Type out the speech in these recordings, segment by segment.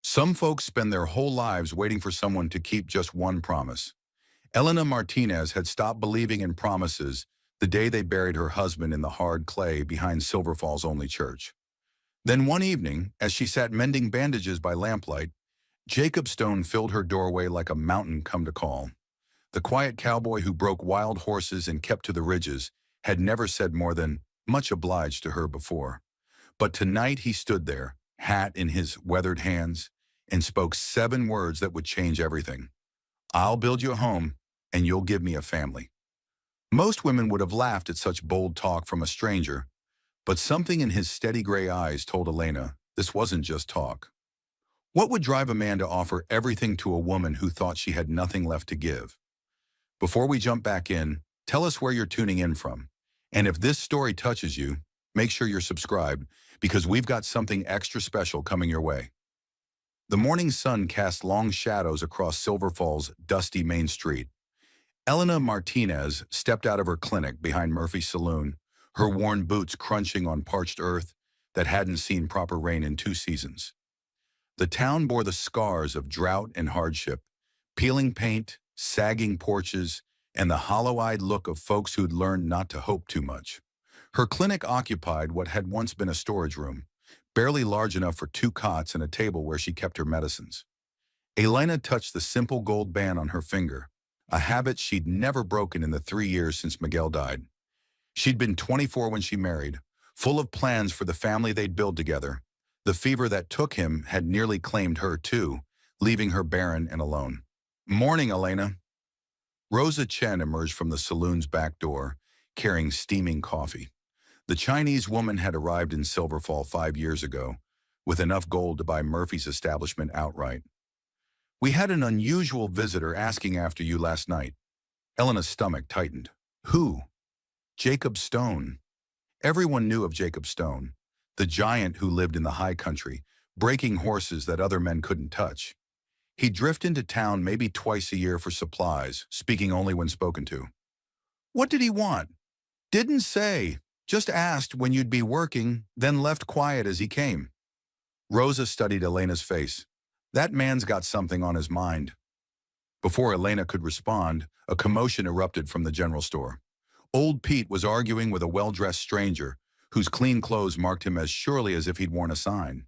Some folks spend their whole lives waiting for someone to keep just one promise. Elena Martinez had stopped believing in promises the day they buried her husband in the hard clay behind Silver Falls only church. Then one evening, as she sat mending bandages by lamplight, Jacob Stone filled her doorway like a mountain come to call. The quiet cowboy who broke wild horses and kept to the ridges had never said more than, "much obliged" to her before. But tonight he stood there, hat in his weathered hands, and spoke 7 words that would change everything. "I'll build you a home, and you'll give me a family." Most women would have laughed at such bold talk from a stranger, but something in his steady gray eyes told Elena this wasn't just talk. What would drive a man to offer everything to a woman who thought she had nothing left to give? Before we jump back in, tell us where you're tuning in from. And if this story touches you, make sure you're subscribed because we've got something extra special coming your way. The morning sun cast long shadows across Silver Falls' dusty main street. Elena Martinez stepped out of her clinic behind Murphy's Saloon, her worn boots crunching on parched earth that hadn't seen proper rain in 2 seasons. The town bore the scars of drought and hardship, peeling paint, sagging porches, and the hollow-eyed look of folks who'd learned not to hope too much. Her clinic occupied what had once been a storage room, barely large enough for 2 cots and a table where she kept her medicines. Elena touched the simple gold band on her finger, a habit she'd never broken in the 3 years since Miguel died. She'd been 24 when she married, full of plans for the family they'd build together. The fever that took him had nearly claimed her too, leaving her barren and alone. "Morning, Elena." Rosa Chen emerged from the saloon's back door, carrying steaming coffee. The Chinese woman had arrived in Silver Fall 5 years ago, with enough gold to buy Murphy's establishment outright. "We had an unusual visitor asking after you last night." Elena's stomach tightened. "Who?" "Jacob Stone." Everyone knew of Jacob Stone, the giant who lived in the high country, breaking horses that other men couldn't touch. He'd drift into town maybe twice a year for supplies, speaking only when spoken to. "What did he want?" "Didn't say. Just asked when you'd be working, then left quiet as he came." Rosa studied Elena's face. That man's got something on his mind. Before Elena could respond, a commotion erupted from the general store. Old Pete was arguing with a well-dressed stranger, whose clean clothes marked him as surely as if he'd worn a sign.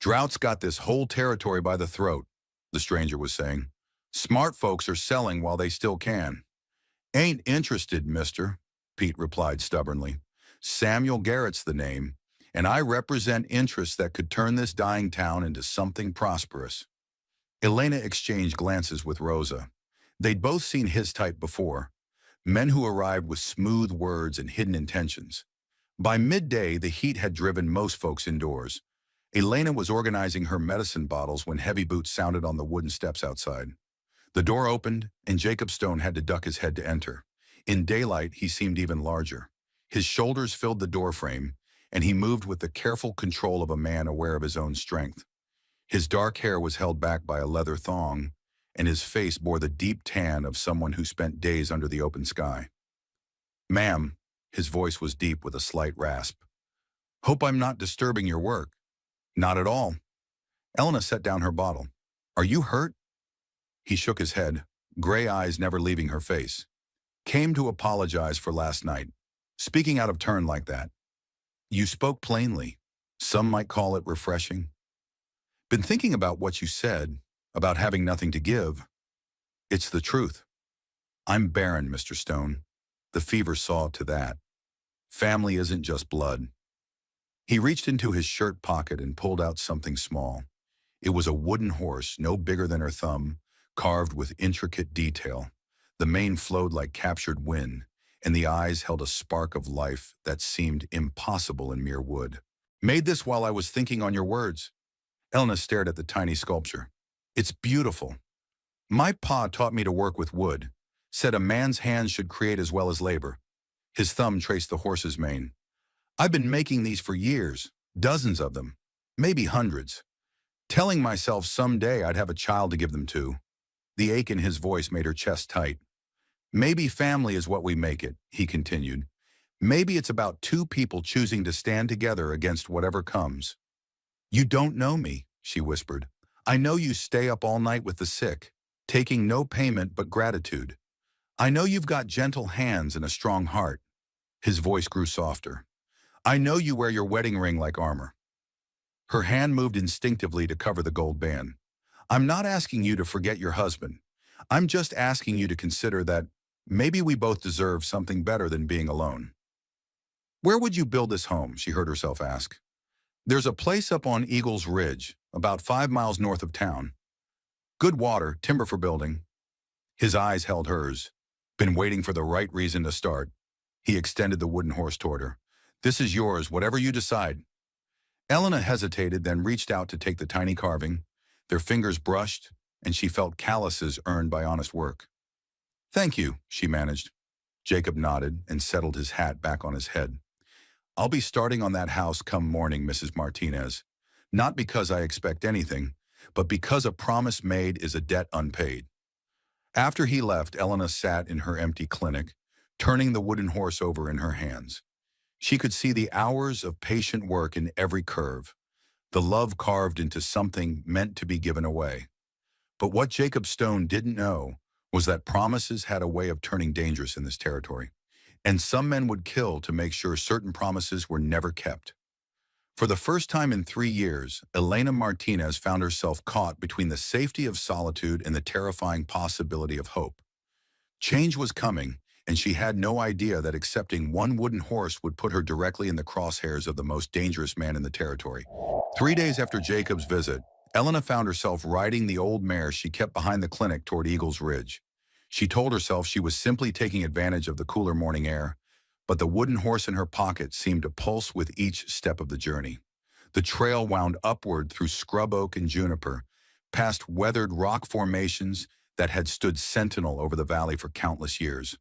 "Drought's got this whole territory by the throat," the stranger was saying. "Smart folks are selling while they still can." "Ain't interested, mister," Pete replied stubbornly. "Samuel Garrett's the name, and I represent interests that could turn this dying town into something prosperous." Elena exchanged glances with Rosa. They'd both seen his type before, men who arrived with smooth words and hidden intentions. By midday, the heat had driven most folks indoors. Elena was organizing her medicine bottles when heavy boots sounded on the wooden steps outside. The door opened, and Jacob Stone had to duck his head to enter. In daylight, he seemed even larger. His shoulders filled the doorframe, and he moved with the careful control of a man aware of his own strength. His dark hair was held back by a leather thong, and his face bore the deep tan of someone who spent days under the open sky. "Ma'am," his voice was deep with a slight rasp. "Hope I'm not disturbing your work." "Not at all." Elena set down her bottle. "Are you hurt?" He shook his head, gray eyes never leaving her face. "Came to apologize for last night. Speaking out of turn like that." "You spoke plainly. Some might call it refreshing." "Been thinking about what you said, about having nothing to give." "It's the truth. I'm barren, Mr. Stone." The fever saw to that. "Family isn't just blood." He reached into his shirt pocket and pulled out something small. It was a wooden horse, no bigger than her thumb, carved with intricate detail. The mane flowed like captured wind, and the eyes held a spark of life that seemed impossible in mere wood. "Made this while I was thinking on your words." Elena stared at the tiny sculpture. "It's beautiful. My pa taught me to work with wood, said a man's hands should create as well as labor." His thumb traced the horse's mane. "I've been making these for years, dozens of them, maybe hundreds, telling myself someday I'd have a child to give them to." The ache in his voice made her chest tight. "Maybe family is what we make it," he continued. "Maybe it's about 2 people choosing to stand together against whatever comes." "You don't know me," she whispered. I know you stay up all night with the sick, taking no payment but gratitude. I know you've got gentle hands and a strong heart. His voice grew softer. I know you wear your wedding ring like armor. Her hand moved instinctively to cover the gold band. I'm not asking you to forget your husband. I'm just asking you to consider that maybe we both deserve something better than being alone. Where would you build this home? She heard herself ask. There's a place up on Eagles Ridge, about 5 miles north of town. Good water, timber for building. His eyes held hers. Been waiting for the right reason to start. He extended the wooden horse toward her. This is yours, whatever you decide. Elena hesitated, then reached out to take the tiny carving. Their fingers brushed, and she felt calluses earned by honest work. Thank you, she managed. Jacob nodded and settled his hat back on his head. I'll be starting on that house come morning, Mrs. Martinez. Not because I expect anything, but because a promise made is a debt unpaid. After he left, Elena sat in her empty clinic, turning the wooden horse over in her hands. She could see the hours of patient work in every curve, the love carved into something meant to be given away. But what Jacob Stone didn't know was that promises had a way of turning dangerous in this territory, and some men would kill to make sure certain promises were never kept. For the first time in 3 years, Elena Martinez found herself caught between the safety of solitude and the terrifying possibility of hope. Change was coming, and she had no idea that accepting one wooden horse would put her directly in the crosshairs of the most dangerous man in the territory. 3 days after Jacob's visit, Elena found herself riding the old mare she kept behind the clinic toward Eagles Ridge. She told herself she was simply taking advantage of the cooler morning air, but the wooden horse in her pocket seemed to pulse with each step of the journey. The trail wound upward through scrub oak and juniper, past weathered rock formations that had stood sentinel over the valley for countless years.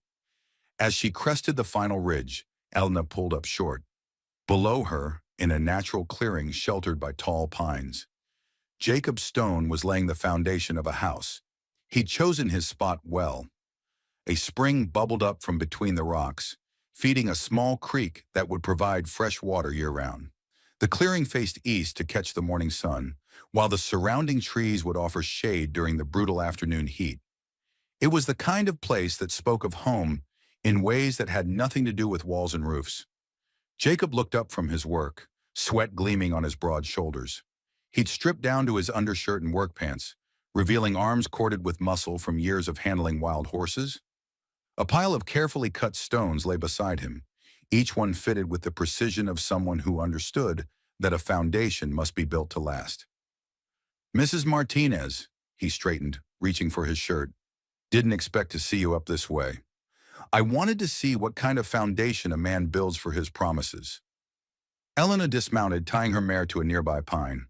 As she crested the final ridge, Elena pulled up short. Below her, in a natural clearing sheltered by tall pines, Jacob Stone was laying the foundation of a house. He'd chosen his spot well. A spring bubbled up from between the rocks, feeding a small creek that would provide fresh water year-round. The clearing faced east to catch the morning sun, while the surrounding trees would offer shade during the brutal afternoon heat. It was the kind of place that spoke of home in ways that had nothing to do with walls and roofs. Jacob looked up from his work, sweat gleaming on his broad shoulders. He'd stripped down to his undershirt and work pants, revealing arms corded with muscle from years of handling wild horses. A pile of carefully cut stones lay beside him, each one fitted with the precision of someone who understood that a foundation must be built to last. Mrs. Martinez, he straightened, reaching for his shirt, didn't expect to see you up this way. I wanted to see what kind of foundation a man builds for his promises. Elena dismounted, tying her mare to a nearby pine.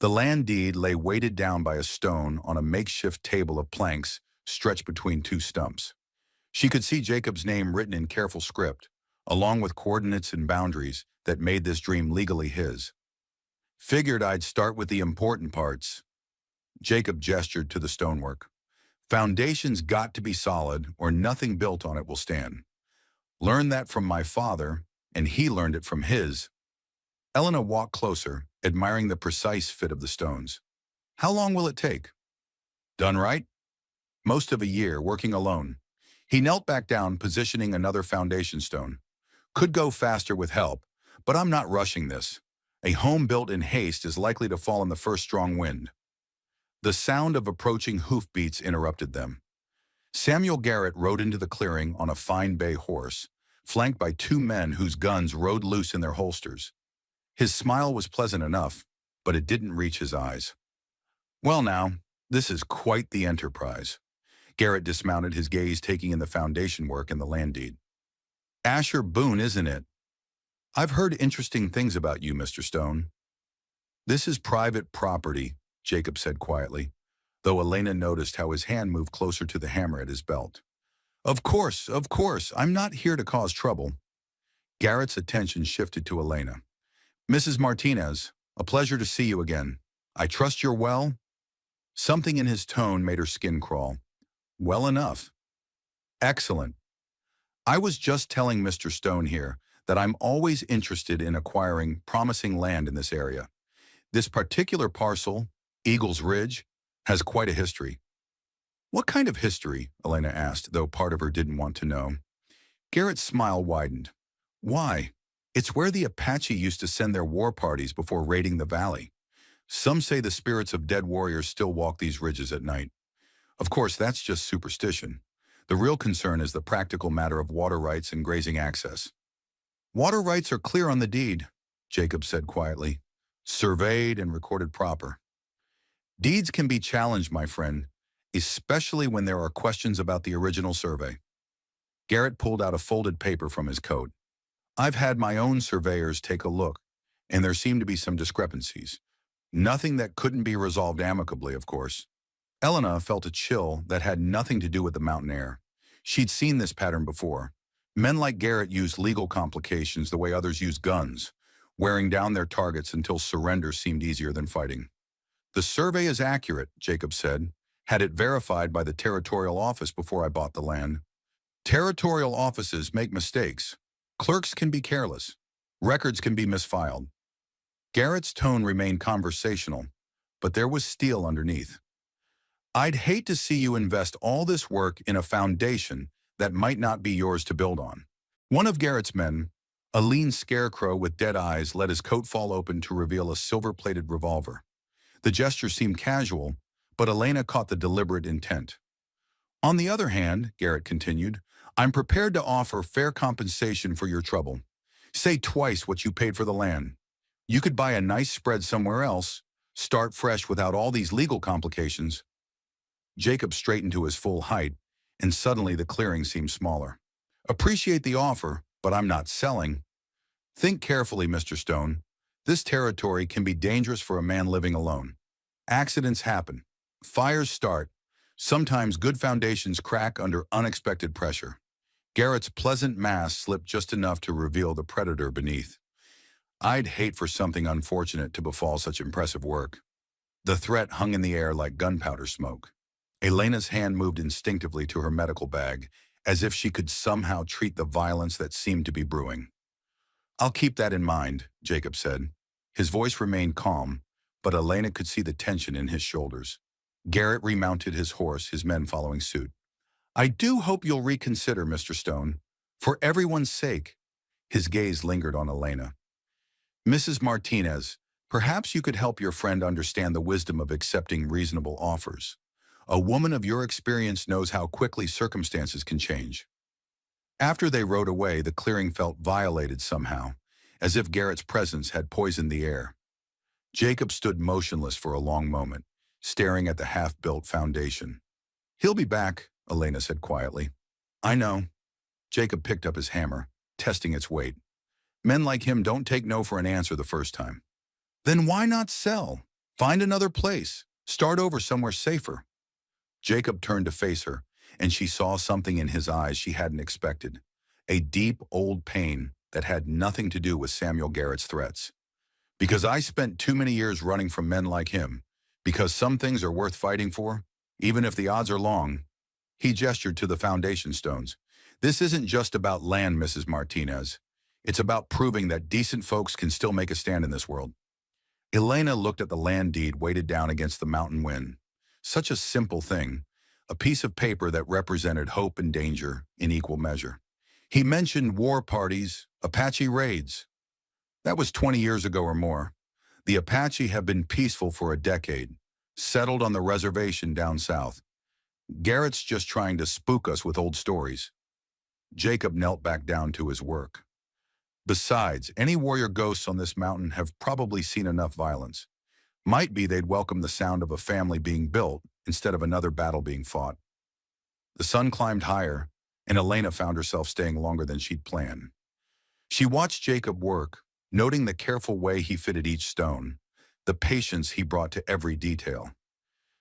The land deed lay weighted down by a stone on a makeshift table of planks stretched between two stumps. She could see Jacob's name written in careful script, along with coordinates and boundaries that made this dream legally his. Figured I'd start with the important parts. Jacob gestured to the stonework. Foundation's got to be solid, or nothing built on it will stand. Learned that from my father, and he learned it from his. Elena walked closer, admiring the precise fit of the stones. How long will it take? Done right? Most of a year, working alone. He knelt back down, positioning another foundation stone. Could go faster with help, but I'm not rushing this. A home built in haste is likely to fall in the first strong wind. The sound of approaching hoofbeats interrupted them. Samuel Garrett rode into the clearing on a fine bay horse, flanked by 2 men whose guns rode loose in their holsters. His smile was pleasant enough, but it didn't reach his eyes. Well now, this is quite the enterprise. Garrett dismounted, his gaze taking in the foundation work and the land deed. Asher Boone, isn't it? I've heard interesting things about you, Mr. Stone. This is private property, Jacob said quietly, though Elena noticed how his hand moved closer to the hammer at his belt. Of course, I'm not here to cause trouble. Garrett's attention shifted to Elena. Mrs. Martinez, a pleasure to see you again. I trust you're well? Something in his tone made her skin crawl. Well enough. Excellent. I was just telling Mr. Stone here that I'm always interested in acquiring promising land in this area. This particular parcel, Eagle's Ridge has quite a history. What kind of history? Elena asked, though part of her didn't want to know. Garrett's smile widened. Why? It's where the Apache used to send their war parties before raiding the valley. Some say the spirits of dead warriors still walk these ridges at night. Of course, that's just superstition. The real concern is the practical matter of water rights and grazing access. Water rights are clear on the deed, Jacob said quietly. Surveyed and recorded proper. Deeds can be challenged, my friend, especially when there are questions about the original survey. Garrett pulled out a folded paper from his coat. I've had my own surveyors take a look, and there seem to be some discrepancies. Nothing that couldn't be resolved amicably, of course. Elena felt a chill that had nothing to do with the mountain air. She'd seen this pattern before. Men like Garrett used legal complications the way others use guns, wearing down their targets until surrender seemed easier than fighting. The survey is accurate, Jacob said. Had it verified by the territorial office before I bought the land. Territorial offices make mistakes. Clerks can be careless. Records can be misfiled. Garrett's tone remained conversational, but there was steel underneath. I'd hate to see you invest all this work in a foundation that might not be yours to build on. One of Garrett's men, a lean scarecrow with dead eyes, let his coat fall open to reveal a silver-plated revolver. The gesture seemed casual, but Elena caught the deliberate intent. On the other hand, Garrett continued, I'm prepared to offer fair compensation for your trouble. Say twice what you paid for the land. You could buy a nice spread somewhere else, start fresh without all these legal complications. Jacob straightened to his full height, and suddenly the clearing seemed smaller. Appreciate the offer, but I'm not selling. Think carefully, Mr. Stone. This territory can be dangerous for a man living alone. Accidents happen. Fires start. Sometimes good foundations crack under unexpected pressure. Garrett's pleasant mask slipped just enough to reveal the predator beneath. I'd hate for something unfortunate to befall such impressive work. The threat hung in the air like gunpowder smoke. Elena's hand moved instinctively to her medical bag, as if she could somehow treat the violence that seemed to be brewing. I'll keep that in mind, Jacob said. His voice remained calm, but Elena could see the tension in his shoulders. Garrett remounted his horse, his men following suit. I do hope you'll reconsider, Mr. Stone. For everyone's sake. His gaze lingered on Elena. Mrs. Martinez, perhaps you could help your friend understand the wisdom of accepting reasonable offers. A woman of your experience knows how quickly circumstances can change. After they rode away, the clearing felt violated somehow, as if Garrett's presence had poisoned the air. Jacob stood motionless for a long moment, staring at the half-built foundation. He'll be back, Elena said quietly. I know. Jacob picked up his hammer, testing its weight. Men like him don't take no for an answer the first time. Then why not sell? Find another place. Start over somewhere safer. Jacob turned to face her, and she saw something in his eyes she hadn't expected. A deep, old pain that had nothing to do with Samuel Garrett's threats. Because I spent too many years running from men like him. Because some things are worth fighting for, even if the odds are long. He gestured to the foundation stones. This isn't just about land, Mrs. Martinez. It's about proving that decent folks can still make a stand in this world. Elena looked at the land deed weighted down against the mountain wind. Such a simple thing, a piece of paper that represented hope and danger in equal measure. He mentioned war parties, Apache raids. That was 20 years ago or more. The Apache have been peaceful for a decade, settled on the reservation down south. Garrett's just trying to spook us with old stories. Jacob knelt back down to his work. Besides, any warrior ghosts on this mountain have probably seen enough violence. Might be they'd welcome the sound of a family being built instead of another battle being fought. The sun climbed higher, and Elena found herself staying longer than she'd planned. She watched Jacob work, noting the careful way he fitted each stone, the patience he brought to every detail.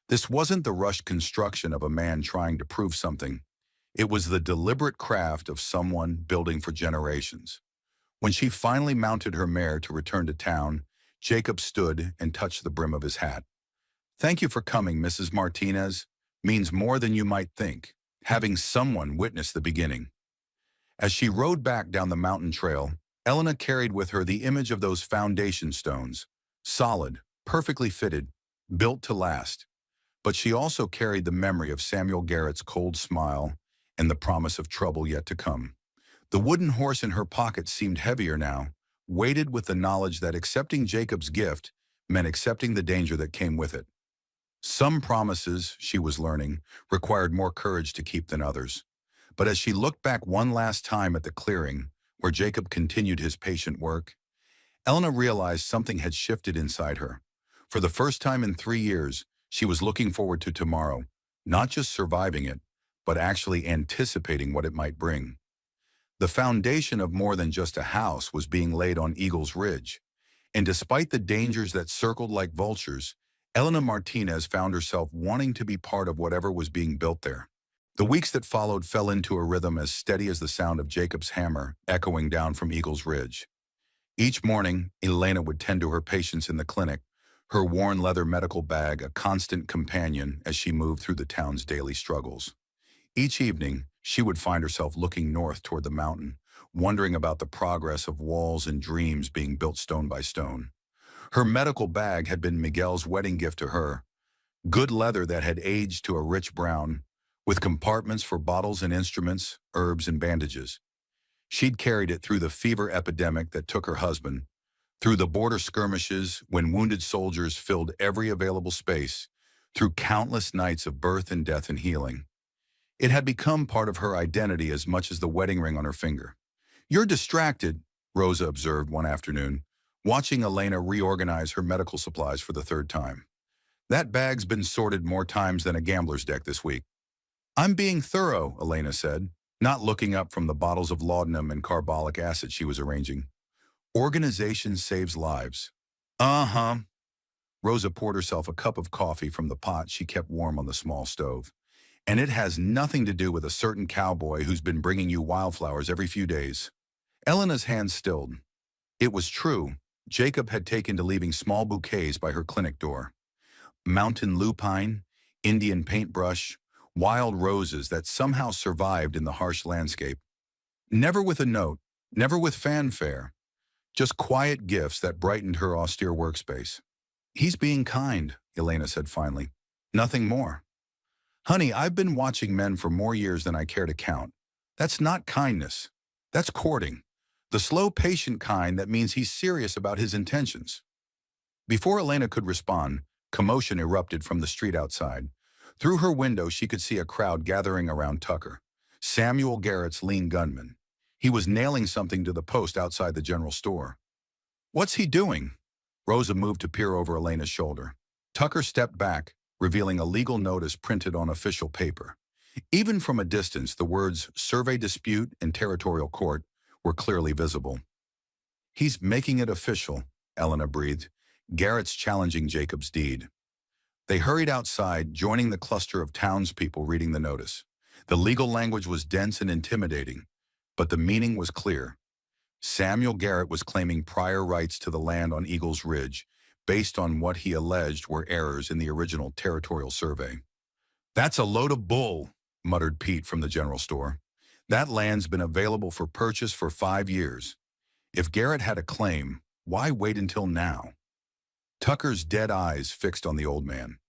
This wasn't the rushed construction of a man trying to prove something. It was the deliberate craft of someone building for generations. When she finally mounted her mare to return to town, Jacob stood and touched the brim of his hat. Thank you for coming, Mrs. Martinez. Means more than you might think, having someone witness the beginning. As she rode back down the mountain trail, Elena carried with her the image of those foundation stones, solid, perfectly fitted, built to last. But she also carried the memory of Samuel Garrett's cold smile and the promise of trouble yet to come. The wooden horse in her pocket seemed heavier now, weighted with the knowledge that accepting Jacob's gift meant accepting the danger that came with it. Some promises, she was learning, required more courage to keep than others. But as she looked back one last time at the clearing, where Jacob continued his patient work, Elena realized something had shifted inside her. For the first time in 3 years, she was looking forward to tomorrow, not just surviving it, but actually anticipating what it might bring. The foundation of more than just a house was being laid on Eagle's Ridge, and despite the dangers that circled like vultures, Elena Martinez found herself wanting to be part of whatever was being built there. The weeks that followed fell into a rhythm as steady as the sound of Jacob's hammer echoing down from Eagle's Ridge. Each morning, Elena would tend to her patients in the clinic, her worn leather medical bag a constant companion as she moved through the town's daily struggles. Each evening, she would find herself looking north toward the mountain, wondering about the progress of walls and dreams being built stone by stone. Her medical bag had been Miguel's wedding gift to her, good leather that had aged to a rich brown, with compartments for bottles and instruments, herbs and bandages. She'd carried it through the fever epidemic that took her husband, through the border skirmishes when wounded soldiers filled every available space, through countless nights of birth and death and healing. It had become part of her identity as much as the wedding ring on her finger. "You're distracted," Rosa observed one afternoon, watching Elena reorganize her medical supplies for the third time. "That bag's been sorted more times than a gambler's deck this week." "I'm being thorough," Elena said, not looking up from the bottles of laudanum and carbolic acid she was arranging. "Organization saves lives." "Uh-huh." Rosa poured herself a cup of coffee from the pot she kept warm on the small stove. "And it has nothing to do with a certain cowboy who's been bringing you wildflowers every few days." Elena's hands stilled. It was true. Jacob had taken to leaving small bouquets by her clinic door. Mountain lupine, Indian paintbrush, wild roses that somehow survived in the harsh landscape. Never with a note, never with fanfare, just quiet gifts that brightened her austere workspace. "He's being kind," Elena said finally. "Nothing more." "Honey, I've been watching men for more years than I care to count. That's not kindness. That's courting. The slow, patient kind that means he's serious about his intentions." Before Elena could respond, commotion erupted from the street outside. Through her window, she could see a crowd gathering around Tucker, Samuel Garrett's lean gunman. He was nailing something to the post outside the general store. "What's he doing?" Rosa moved to peer over Elena's shoulder. Tucker stepped back, revealing a legal notice printed on official paper. Even from a distance, the words "Survey Dispute" and "Territorial Court" were clearly visible. "He's making it official," Elena breathed. "Garrett's challenging Jacob's deed." They hurried outside, joining the cluster of townspeople reading the notice. The legal language was dense and intimidating, but the meaning was clear. Samuel Garrett was claiming prior rights to the land on Eagle's Ridge, based on what he alleged were errors in the original territorial survey. "That's a load of bull," muttered Pete from the general store. "That land's been available for purchase for 5 years. If Garrett had a claim, why wait until now?" Tucker's dead eyes fixed on the old man.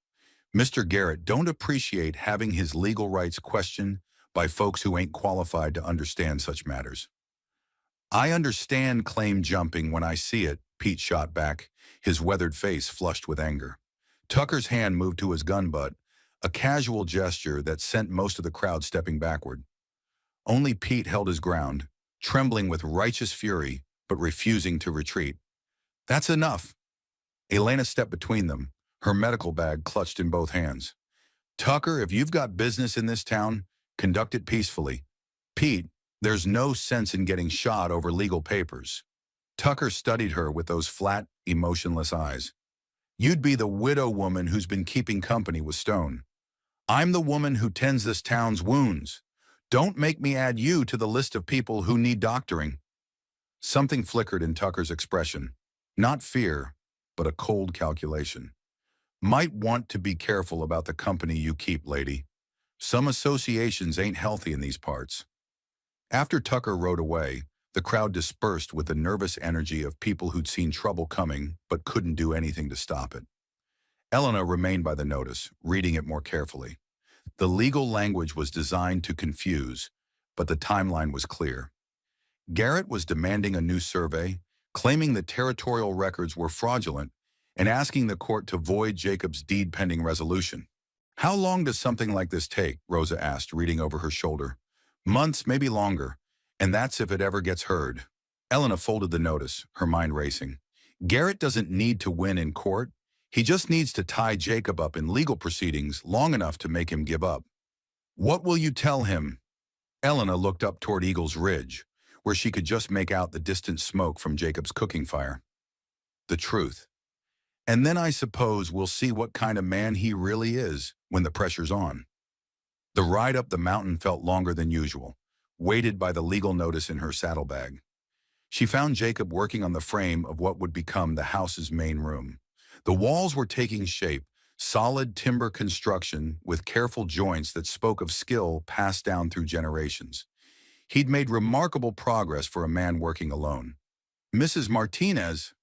"Mr. Garrett don't appreciate having his legal rights questioned by folks who ain't qualified to understand such matters." "I understand claim jumping when I see it," Pete shot back, his weathered face flushed with anger. Tucker's hand moved to his gun butt, a casual gesture that sent most of the crowd stepping backward. Only Pete held his ground, trembling with righteous fury, but refusing to retreat. "That's enough." Elena stepped between them, her medical bag clutched in both hands. "Tucker, if you've got business in this town, conduct it peacefully. Pete, there's no sense in getting shot over legal papers." Tucker studied her with those flat, emotionless eyes. "You'd be the widow woman who's been keeping company with Stone. I'm the woman who tends this town's wounds. Don't make me add you to the list of people who need doctoring." Something flickered in Tucker's expression. Not fear, but a cold calculation. "Might want to be careful about the company you keep, lady. Some associations ain't healthy in these parts." After Tucker rode away, the crowd dispersed with the nervous energy of people who'd seen trouble coming but couldn't do anything to stop it. Elena remained by the notice, reading it more carefully. The legal language was designed to confuse, but the timeline was clear. Garrett was demanding a new survey, claiming the territorial records were fraudulent, and asking the court to void Jacob's deed pending resolution. How long does something like this take? Rosa asked, reading over her shoulder. Months, maybe longer, and that's if it ever gets heard. Elena folded the notice, her mind racing. Garrett doesn't need to win in court. He just needs to tie Jacob up in legal proceedings long enough to make him give up. What will you tell him? Elena looked up toward Eagle's Ridge, where she could just make out the distant smoke from Jacob's cooking fire. The truth. And then I suppose we'll see what kind of man he really is when the pressure's on. The ride up the mountain felt longer than usual, weighted by the legal notice in her saddlebag. She found Jacob working on the frame of what would become the house's main room. The walls were taking shape, solid timber construction with careful joints that spoke of skill passed down through generations. He'd made remarkable progress for a man working alone. Mrs. Martinez,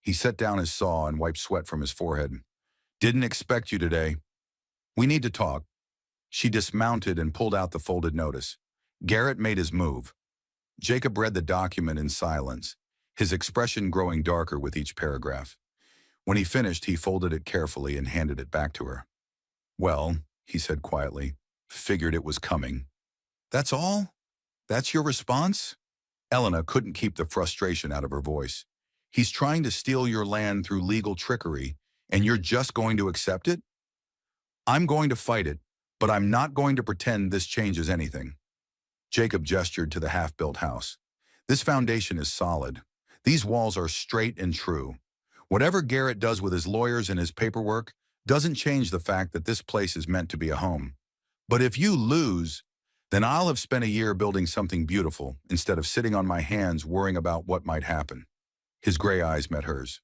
he set down his saw and wiped sweat from his forehead. Didn't expect you today. We need to talk. She dismounted and pulled out the folded notice. Garrett made his move. Jacob read the document in silence, his expression growing darker with each paragraph. When he finished, he folded it carefully and handed it back to her. Well, he said quietly, figured it was coming. That's all? That's your response? Elena couldn't keep the frustration out of her voice. He's trying to steal your land through legal trickery, and you're just going to accept it? I'm going to fight it, but I'm not going to pretend this changes anything. Jacob gestured to the half-built house. This foundation is solid. These walls are straight and true. Whatever Garrett does with his lawyers and his paperwork doesn't change the fact that this place is meant to be a home. But if you lose, then I'll have spent a year building something beautiful instead of sitting on my hands worrying about what might happen. His gray eyes met hers.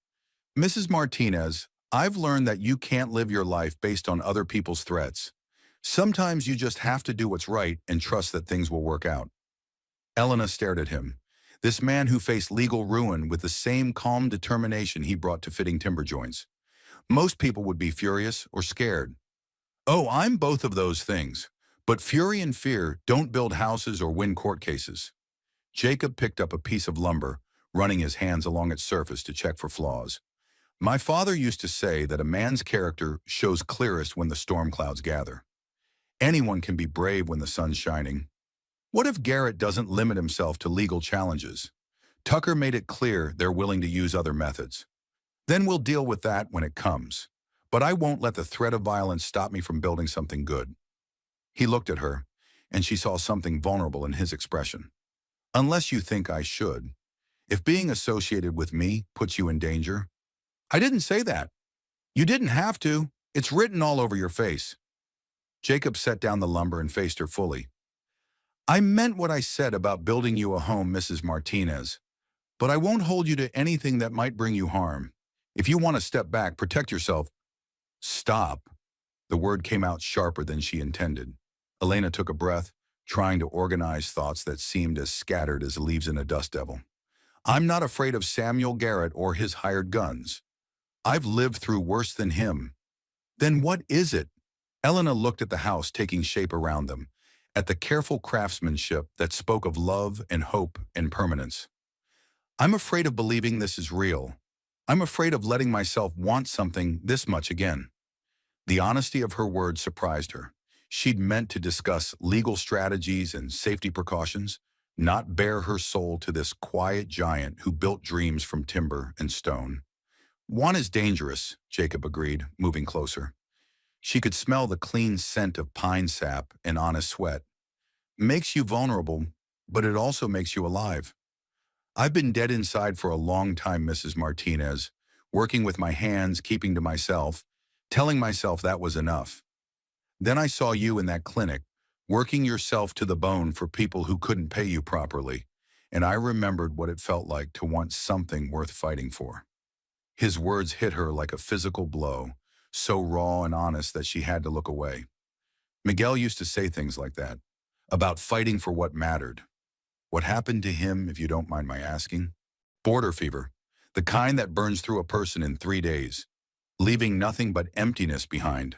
Mrs. Martinez, I've learned that you can't live your life based on other people's threats. Sometimes you just have to do what's right and trust that things will work out. Elena stared at him. This man who faced legal ruin with the same calm determination he brought to fitting timber joints. Most people would be furious or scared. Oh, I'm both of those things. But fury and fear don't build houses or win court cases. Jacob picked up a piece of lumber, running his hands along its surface to check for flaws. My father used to say that a man's character shows clearest when the storm clouds gather. Anyone can be brave when the sun's shining. What if Garrett doesn't limit himself to legal challenges? Tucker made it clear they're willing to use other methods. Then we'll deal with that when it comes. But I won't let the threat of violence stop me from building something good. He looked at her, and she saw something vulnerable in his expression. Unless you think I should. If being associated with me puts you in danger. I didn't say that. You didn't have to. It's written all over your face. Jacob set down the lumber and faced her fully. I meant what I said about building you a home, Mrs. Martinez. But I won't hold you to anything that might bring you harm. If you want to step back, protect yourself. Stop. The word came out sharper than she intended. Elena took a breath, trying to organize thoughts that seemed as scattered as leaves in a dust devil. I'm not afraid of Samuel Garrett or his hired guns. I've lived through worse than him. Then what is it? Elena looked at the house taking shape around them, at the careful craftsmanship that spoke of love and hope and permanence. I'm afraid of believing this is real. I'm afraid of letting myself want something this much again. The honesty of her words surprised her. She'd meant to discuss legal strategies and safety precautions, not bare her soul to this quiet giant who built dreams from timber and stone. One is dangerous, Jacob agreed, moving closer. She could smell the clean scent of pine sap and honest sweat. Makes you vulnerable, but it also makes you alive. I've been dead inside for a long time, Mrs. Martinez, working with my hands, keeping to myself, telling myself that was enough. Then I saw you in that clinic, working yourself to the bone for people who couldn't pay you properly, and I remembered what it felt like to want something worth fighting for. His words hit her like a physical blow, so raw and honest that she had to look away. Miguel used to say things like that, about fighting for what mattered. What happened to him, if you don't mind my asking? Border fever, the kind that burns through a person in 3 days. leaving nothing but emptiness behind.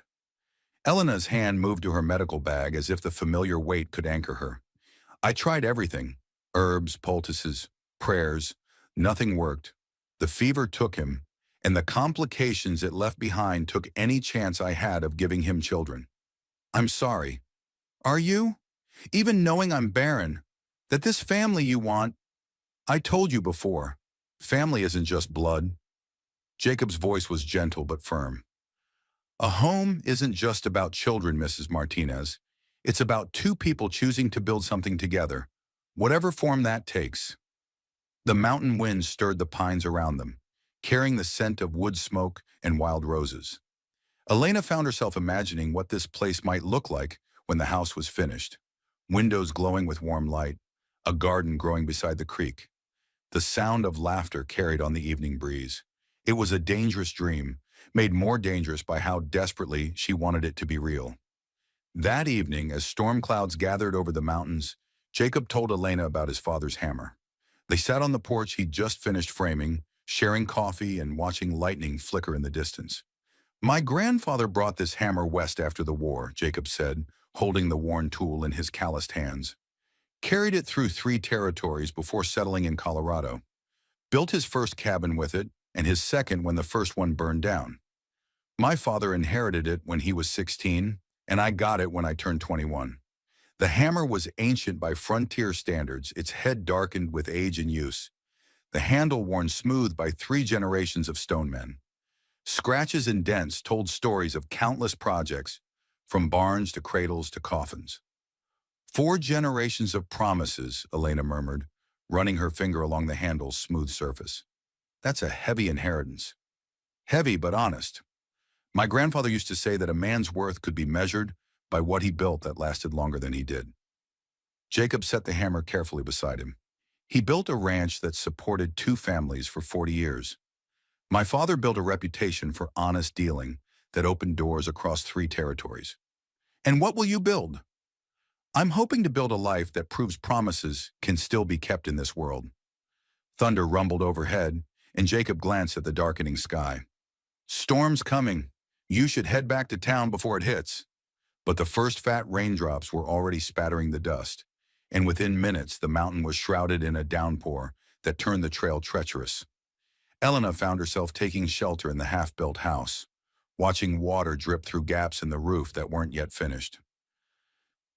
Elena's hand moved to her medical bag as if the familiar weight could anchor her. I tried everything. Herbs, poultices, prayers. Nothing worked. The fever took him, and the complications it left behind took any chance I had of giving him children. I'm sorry. Are you? Even knowing I'm barren, that this family you want, I told you before, family isn't just blood. Jacob's voice was gentle but firm. A home isn't just about children, Mrs. Martinez. It's about two people choosing to build something together, whatever form that takes. The mountain wind stirred the pines around them, carrying the scent of wood smoke and wild roses. Elena found herself imagining what this place might look like when the house was finished. Windows glowing with warm light, a garden growing beside the creek. The sound of laughter carried on the evening breeze. It was a dangerous dream, made more dangerous by how desperately she wanted it to be real. That evening, as storm clouds gathered over the mountains, Jacob told Elena about his father's hammer. They sat on the porch he'd just finished framing, sharing coffee and watching lightning flicker in the distance. My grandfather brought this hammer west after the war, Jacob said, holding the worn tool in his calloused hands. Carried it through 3 territories before settling in Colorado. Built his first cabin with it, and his second when the first one burned down. My father inherited it when he was 16, and I got it when I turned 21. The hammer was ancient by frontier standards, its head darkened with age and use. The handle worn smooth by 3 generations of stonemen. Scratches and dents told stories of countless projects, from barns to cradles to coffins. 4 generations of promises, Elena murmured, running her finger along the handle's smooth surface. That's a heavy inheritance. Heavy but honest. My grandfather used to say that a man's worth could be measured by what he built that lasted longer than he did. Jacob set the hammer carefully beside him. He built a ranch that supported 2 families for 40 years. My father built a reputation for honest dealing that opened doors across 3 territories. And what will you build? I'm hoping to build a life that proves promises can still be kept in this world. Thunder rumbled overhead, and Jacob glanced at the darkening sky. Storm's coming. You should head back to town before it hits. But the first fat raindrops were already spattering the dust, and within minutes the mountain was shrouded in a downpour that turned the trail treacherous. Elena found herself taking shelter in the half-built house, watching water drip through gaps in the roof that weren't yet finished.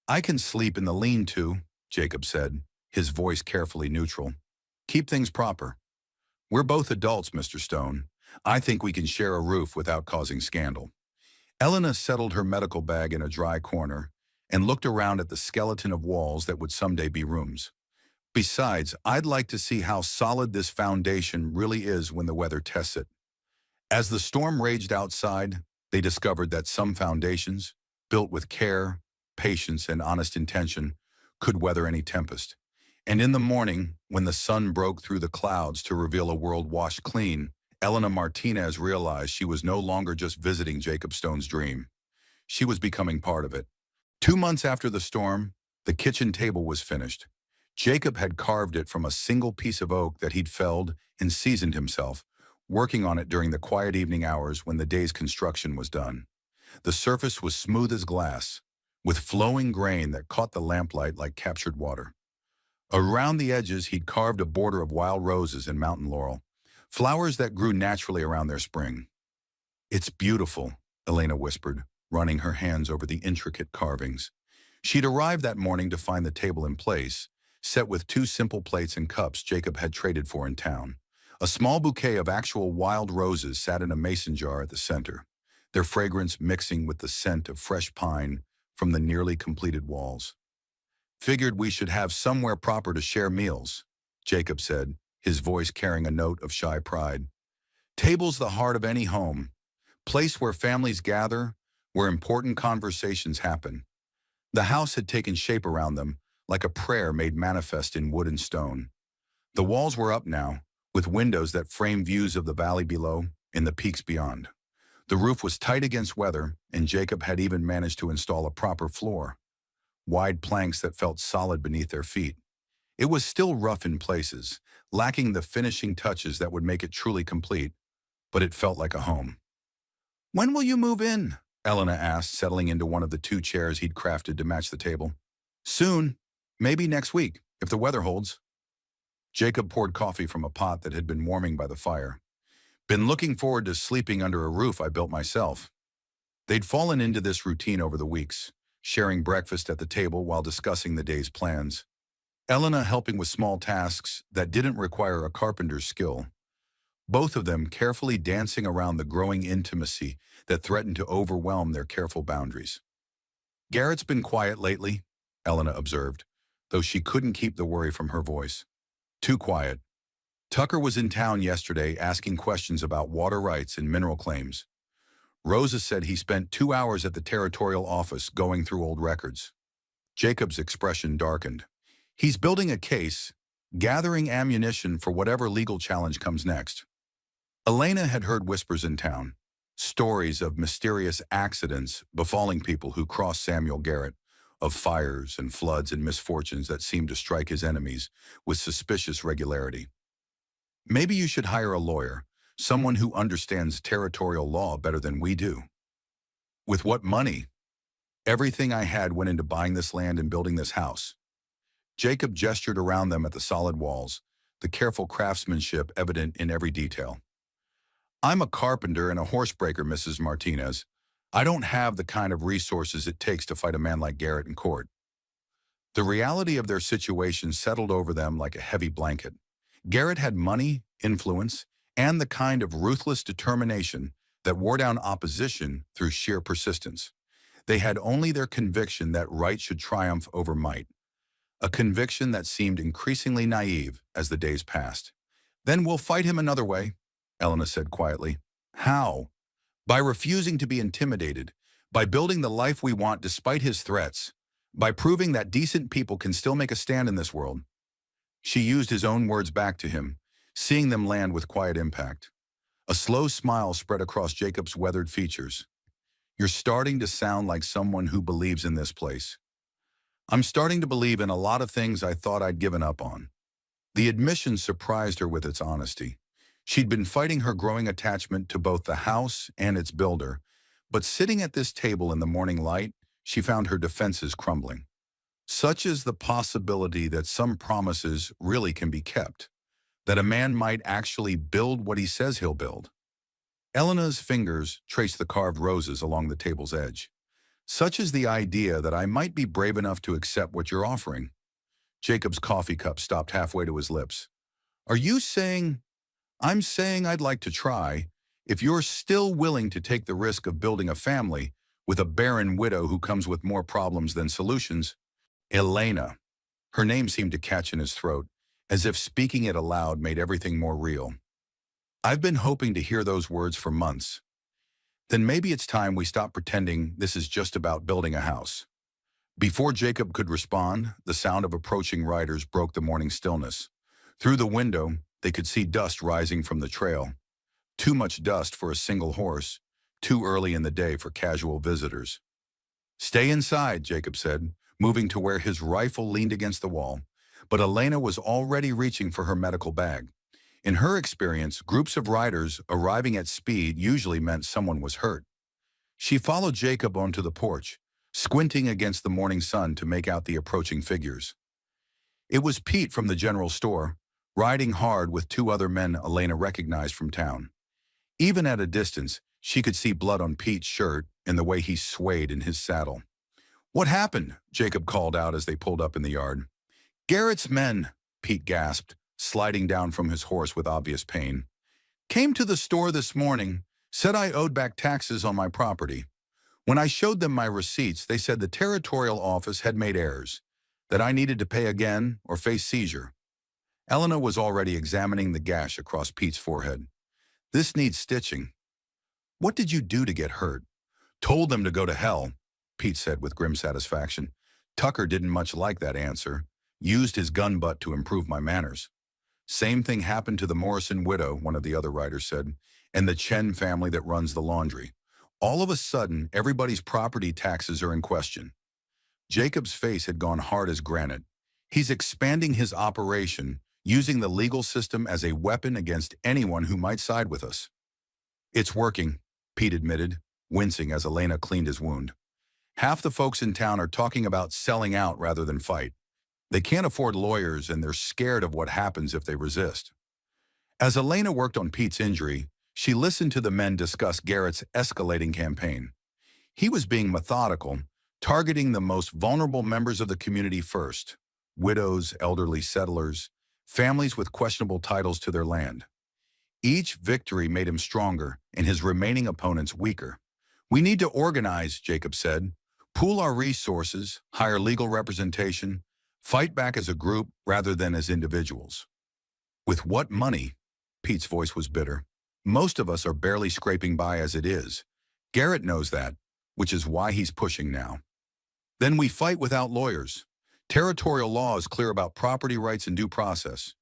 I can sleep in the lean-to, Jacob said, his voice carefully neutral. Keep things proper. We're both adults, Mr. Stone. I think we can share a roof without causing scandal. Elena settled her medical bag in a dry corner and looked around at the skeleton of walls that would someday be rooms. Besides, I'd like to see how solid this foundation really is when the weather tests it. As the storm raged outside, they discovered that some foundations, built with care, patience, and honest intention, could weather any tempest. And in the morning, when the sun broke through the clouds to reveal a world washed clean, Elena Martinez realized she was no longer just visiting Jacob Stone's dream. She was becoming part of it. 2 months after the storm, the kitchen table was finished. Jacob had carved it from a single piece of oak that he'd felled and seasoned himself, working on it during the quiet evening hours when the day's construction was done. The surface was smooth as glass, with flowing grain that caught the lamplight like captured water. Around the edges, he'd carved a border of wild roses and mountain laurel, flowers that grew naturally around their spring. It's beautiful, Elena whispered, running her hands over the intricate carvings. She'd arrived that morning to find the table in place, set with 2 simple plates and cups Jacob had traded for in town. A small bouquet of actual wild roses sat in a mason jar at the center, their fragrance mixing with the scent of fresh pine from the nearly completed walls. Figured we should have somewhere proper to share meals, Jacob said, his voice carrying a note of shy pride. Table's the heart of any home, place where families gather, where important conversations happen. The house had taken shape around them, like a prayer made manifest in wood and stone. The walls were up now, with windows that framed views of the valley below and the peaks beyond. The roof was tight against weather, and Jacob had even managed to install a proper floor, wide planks that felt solid beneath their feet. It was still rough in places, lacking the finishing touches that would make it truly complete, but it felt like a home. "When will you move in?" Elena asked, settling into one of the two chairs he'd crafted to match the table. "Soon. Maybe next week, if the weather holds." Jacob poured coffee from a pot that had been warming by the fire. "Been looking forward to sleeping under a roof I built myself." They'd fallen into this routine over the weeks, sharing breakfast at the table while discussing the day's plans. Elena helping with small tasks that didn't require a carpenter's skill, both of them carefully dancing around the growing intimacy that threatened to overwhelm their careful boundaries. "Garrett's been quiet lately," Elena observed, though she couldn't keep the worry from her voice. "Too quiet. Tucker was in town yesterday asking questions about water rights and mineral claims. Rosa said he spent 2 hours at the territorial office going through old records." Jacob's expression darkened. "He's building a case, gathering ammunition for whatever legal challenge comes next." Elena had heard whispers in town, stories of mysterious accidents befalling people who crossed Samuel Garrett, of fires and floods and misfortunes that seemed to strike his enemies with suspicious regularity. "Maybe you should hire a lawyer, someone who understands territorial law better than we do." "With what money? Everything I had went into buying this land and building this house." Jacob gestured around them at the solid walls, the careful craftsmanship evident in every detail. "I'm a carpenter and a horsebreaker, Mrs. Martinez. I don't have the kind of resources it takes to fight a man like Garrett in court." The reality of their situation settled over them like a heavy blanket. Garrett had money, influence, and the kind of ruthless determination that wore down opposition through sheer persistence. They had only their conviction that right should triumph over might, a conviction that seemed increasingly naive as the days passed. "Then we'll fight him another way," Elena said quietly. "How?" "By refusing to be intimidated, by building the life we want despite his threats, by proving that decent people can still make a stand in this world." She used his own words back to him, seeing them land with quiet impact. A slow smile spread across Jacob's weathered features. "You're starting to sound like someone who believes in this place." "I'm starting to believe in a lot of things I thought I'd given up on." The admission surprised her with its honesty. She'd been fighting her growing attachment to both the house and its builder, but sitting at this table in the morning light, she found her defenses crumbling. Such is the possibility that some promises really can be kept, that a man might actually build what he says he'll build. Elena's fingers traced the carved roses along the table's edge. "Such is the idea that I might be brave enough to accept what you're offering." Jacob's coffee cup stopped halfway to his lips. "Are you saying—" "I'm saying I'd like to try, if you're still willing to take the risk of building a family with a barren widow who comes with more problems than solutions." Elena. Her name seemed to catch in his throat, as if speaking it aloud made everything more real. "I've been hoping to hear those words for months." "Then maybe it's time we stop pretending this is just about building a house." Before Jacob could respond, the sound of approaching riders broke the morning stillness. Through the window, they could see dust rising from the trail. Too much dust for a single horse, too early in the day for casual visitors. "Stay inside," Jacob said, moving to where his rifle leaned against the wall. But Elena was already reaching for her medical bag. In her experience, groups of riders arriving at speed usually meant someone was hurt. She followed Jacob onto the porch, squinting against the morning sun to make out the approaching figures. It was Pete from the general store, riding hard with two other men Elena recognized from town. Even at a distance, she could see blood on Pete's shirt and the way he swayed in his saddle. "What happened?" Jacob called out as they pulled up in the yard. "Garrett's men," Pete gasped, sliding down from his horse with obvious pain. "Came to the store this morning, said I owed back taxes on my property. When I showed them my receipts, they said the territorial office had made errors, that I needed to pay again or face seizure." Elena was already examining the gash across Pete's forehead. "This needs stitching." "What did you do to get hurt?" "Told them to go to hell," Pete said with grim satisfaction. "Tucker didn't much like that answer. Used his gun butt to improve my manners." "Same thing happened to the Morrison widow," one of the other riders said, "and the Chen family that runs the laundry. All of a sudden, everybody's property taxes are in question." Jacob's face had gone hard as granite. "He's expanding his operation, using the legal system as a weapon against anyone who might side with us." "It's working," Pete admitted, wincing as Elena cleaned his wound. Half the folks in town are talking about selling out rather than fight. They can't afford lawyers and they're scared of what happens if they resist. As Elena worked on Pete's injury, she listened to the men discuss Garrett's escalating campaign. He was being methodical, targeting the most vulnerable members of the community first: widows, elderly settlers, families with questionable titles to their land. Each victory made him stronger and his remaining opponents weaker. "We need to organize," Jacob said. "Pool our resources, hire legal representation, fight back as a group rather than as individuals." "With what money?" Pete's voice was bitter. "Most of us are barely scraping by as it is. Garrett knows that, which is why he's pushing now." "Then we fight without lawyers. Territorial law is clear about property rights and due process.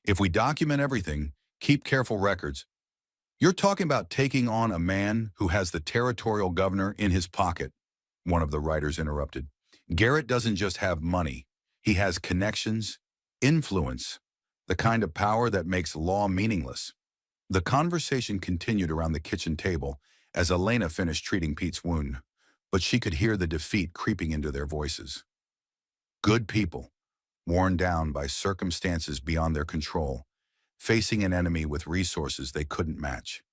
If we document everything, keep careful records." "You're talking about taking on a man who has the territorial governor in his pocket," one of the writers interrupted. "Garrett doesn't just have money. He has connections, influence, the kind of power that makes law meaningless." The conversation continued around the kitchen table as Elena finished treating Pete's wound, but she could hear the defeat creeping into their voices. Good people, worn down by circumstances beyond their control, facing an enemy with resources they couldn't match.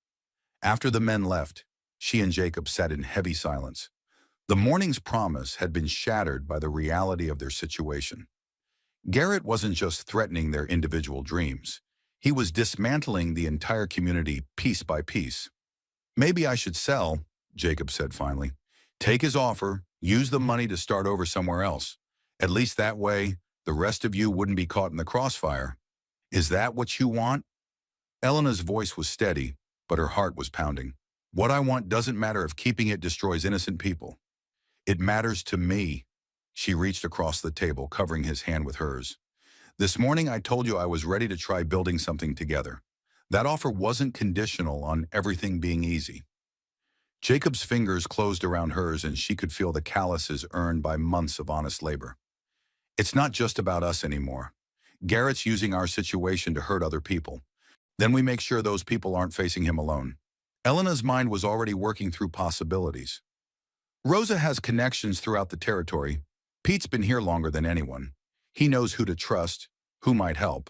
After the men left, she and Jacob sat in heavy silence. The morning's promise had been shattered by the reality of their situation. Garrett wasn't just threatening their individual dreams. He was dismantling the entire community piece by piece. "Maybe I should sell," Jacob said finally. "Take his offer, use the money to start over somewhere else. At least that way, the rest of you wouldn't be caught in the crossfire." "Is that what you want?" Elena's voice was steady, but her heart was pounding. "What I want doesn't matter if keeping it destroys innocent people. It matters to me." She reached across the table, covering his hand with hers. "This morning I told you I was ready to try building something together. That offer wasn't conditional on everything being easy." Jacob's fingers closed around hers and she could feel the calluses earned by months of honest labor. "It's not just about us anymore. Garrett's using our situation to hurt other people. Then we make sure those people aren't facing him alone." Elena's mind was already working through possibilities. "Rosa has connections throughout the territory. Pete's been here longer than anyone. He knows who to trust, who might help.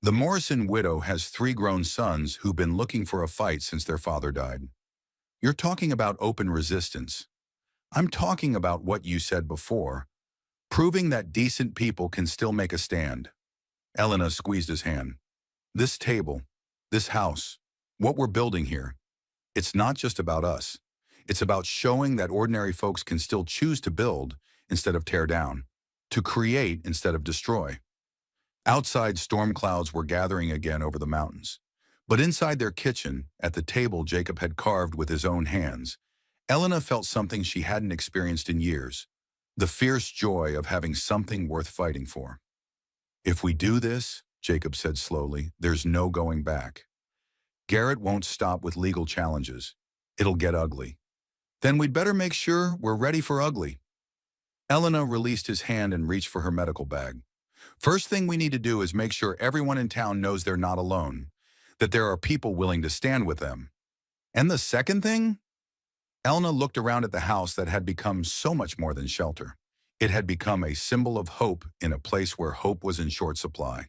The Morrison widow has 3 grown sons who've been looking for a fight since their father died. You're talking about open resistance. I'm talking about what you said before, proving that decent people can still make a stand." Elena squeezed his hand. "This table, this house, what we're building here, it's not just about us. It's about showing that ordinary folks can still choose to build instead of tear down, to create instead of destroy." Outside, storm clouds were gathering again over the mountains. But inside their kitchen, at the table Jacob had carved with his own hands, Elena felt something she hadn't experienced in years: the fierce joy of having something worth fighting for. "If we do this," Jacob said slowly, "there's no going back. Garrett won't stop with legal challenges. It'll get ugly. Then we'd better make sure we're ready for ugly." Elena released his hand and reached for her medical bag. "First thing we need to do is make sure everyone in town knows they're not alone, that there are people willing to stand with them." "And the second thing?" Elena looked around at the house that had become so much more than shelter. It had become a symbol of hope in a place where hope was in short supply.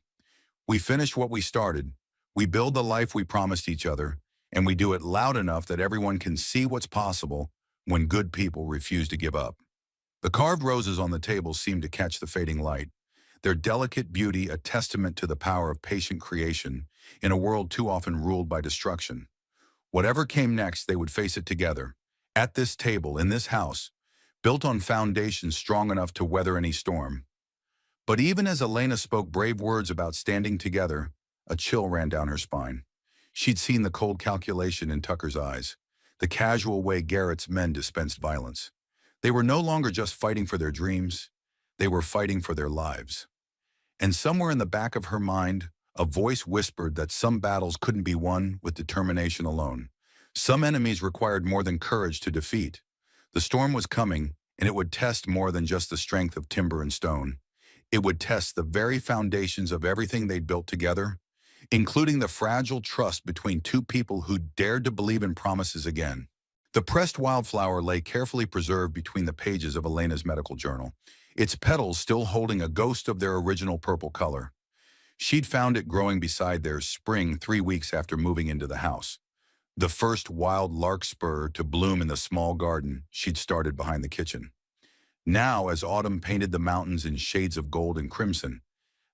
"We finish what we started. We build the life we promised each other, and we do it loud enough that everyone can see what's possible when good people refuse to give up." The carved roses on the table seemed to catch the fading light, their delicate beauty a testament to the power of patient creation in a world too often ruled by destruction. Whatever came next, they would face it together, at this table, in this house, built on foundations strong enough to weather any storm. But even as Elena spoke brave words about standing together, a chill ran down her spine. She'd seen the cold calculation in Tucker's eyes, the casual way Garrett's men dispensed violence. They were no longer just fighting for their dreams, they were fighting for their lives. And somewhere in the back of her mind, a voice whispered that some battles couldn't be won with determination alone. Some enemies required more than courage to defeat. The storm was coming, and it would test more than just the strength of timber and stone. It would test the very foundations of everything they'd built together, including the fragile trust between 2 people who dared to believe in promises again. The pressed wildflower lay carefully preserved between the pages of Elena's medical journal, its petals still holding a ghost of their original purple color. She'd found it growing beside their spring 3 weeks after moving into the house. The first wild larkspur to bloom in the small garden she'd started behind the kitchen. Now, as autumn painted the mountains in shades of gold and crimson,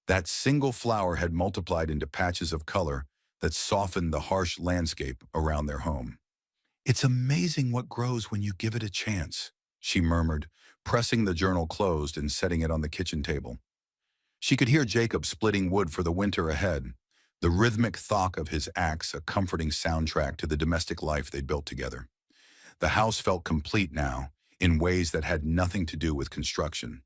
that single flower had multiplied into patches of color that softened the harsh landscape around their home. "It's amazing what grows when you give it a chance," she murmured, pressing the journal closed and setting it on the kitchen table. She could hear Jacob splitting wood for the winter ahead, the rhythmic thwack of his axe a comforting soundtrack to the domestic life they'd built together. The house felt complete now, in ways that had nothing to do with construction.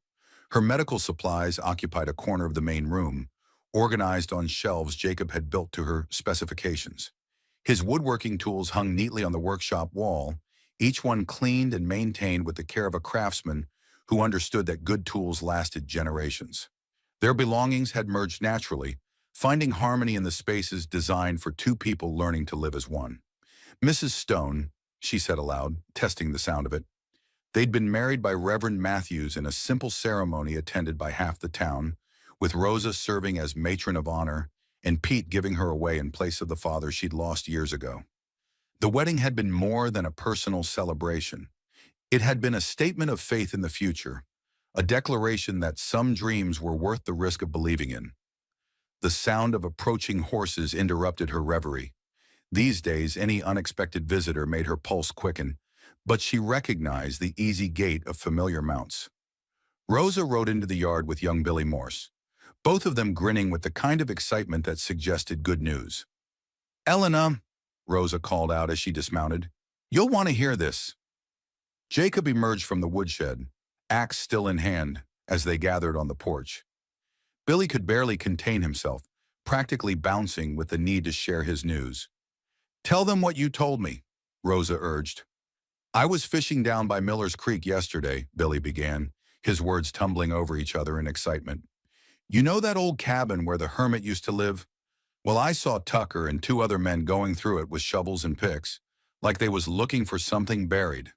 Her medical supplies occupied a corner of the main room, organized on shelves Jacob had built to her specifications. His woodworking tools hung neatly on the workshop wall, each one cleaned and maintained with the care of a craftsman who understood that good tools lasted generations. Their belongings had merged naturally, finding harmony in the spaces designed for two people learning to live as one. "Mrs. Stone," she said aloud, testing the sound of it. They'd been married by Reverend Matthews in a simple ceremony attended by half the town, with Rosa serving as matron of honor and Pete giving her away in place of the father she'd lost years ago. The wedding had been more than a personal celebration. It had been a statement of faith in the future, a declaration that some dreams were worth the risk of believing in. The sound of approaching horses interrupted her reverie. These days, any unexpected visitor made her pulse quicken, but she recognized the easy gait of familiar mounts. Rosa rode into the yard with young Billy Morse, both of them grinning with the kind of excitement that suggested good news. "Elena," Rosa called out as she dismounted, "you'll want to hear this." Jacob emerged from the woodshed, axe still in hand, as they gathered on the porch. Billy could barely contain himself, practically bouncing with the need to share his news. "Tell them what you told me," Rosa urged. "I was fishing down by Miller's Creek yesterday," Billy began, his words tumbling over each other in excitement. "You know that old cabin where the hermit used to live? Well, I saw Tucker and two other men going through it with shovels and picks, like they was looking for something buried."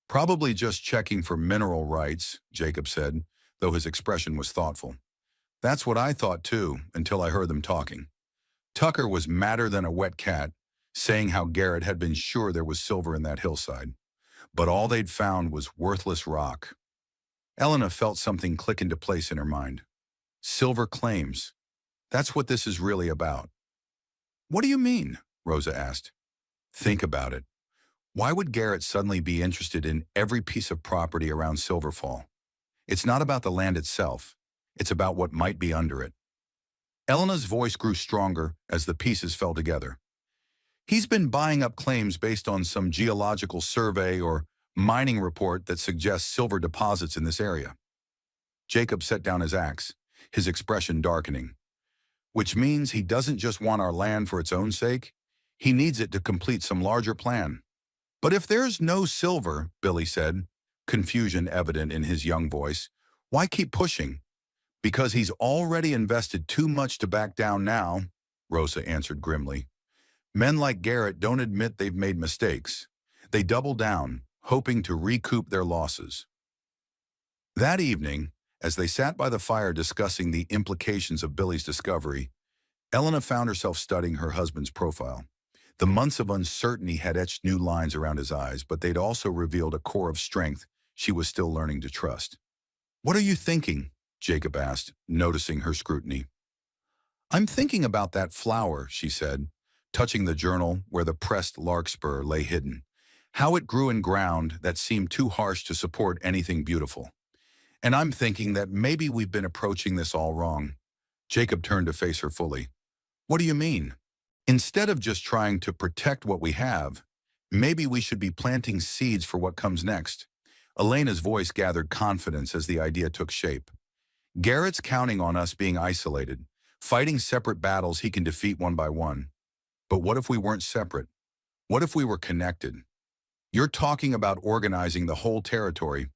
"Probably just checking for mineral rights," Jacob said, though his expression was thoughtful. "That's what I thought too, until I heard them talking. Tucker was madder than a wet cat, saying how Garrett had been sure there was silver in that hillside, but all they'd found was worthless rock." Elena felt something click into place in her mind. Silver claims. That's what this is really about. "What do you mean?" Rosa asked. "Think about it. Why would Garrett suddenly be interested in every piece of property around Silverfall? It's not about the land itself. It's about what might be under it." Elena's voice grew stronger as the pieces fell together. "He's been buying up claims based on some geological survey or mining report that suggests silver deposits in this area." Jacob set down his axe, his expression darkening. "Which means he doesn't just want our land for its own sake. He needs it to complete some larger plan." "But if there's no silver," Billy said, confusion evident in his young voice, "why keep pushing?" "Because he's already invested too much to back down now," Rosa answered grimly. "Men like Garrett don't admit they've made mistakes. They double down, hoping to recoup their losses." That evening, as they sat by the fire discussing the implications of Billy's discovery, Elena found herself studying her husband's profile. The months of uncertainty had etched new lines around his eyes, but they'd also revealed a core of strength she was still learning to trust. "What are you thinking?" Jacob asked, noticing her scrutiny. "I'm thinking about that flower," she said, touching the journal where the pressed larkspur lay hidden. "How it grew in ground that seemed too harsh to support anything beautiful. And I'm thinking that maybe we've been approaching this all wrong." Jacob turned to face her fully. "What do you mean?" "Instead of just trying to protect what we have, maybe we should be planting seeds for what comes next." Elena's voice gathered confidence as the idea took shape. "Garrett's counting on us being isolated, fighting separate battles he can defeat one by one. But what if we weren't separate? What if we were connected? You're talking about organizing the whole territory.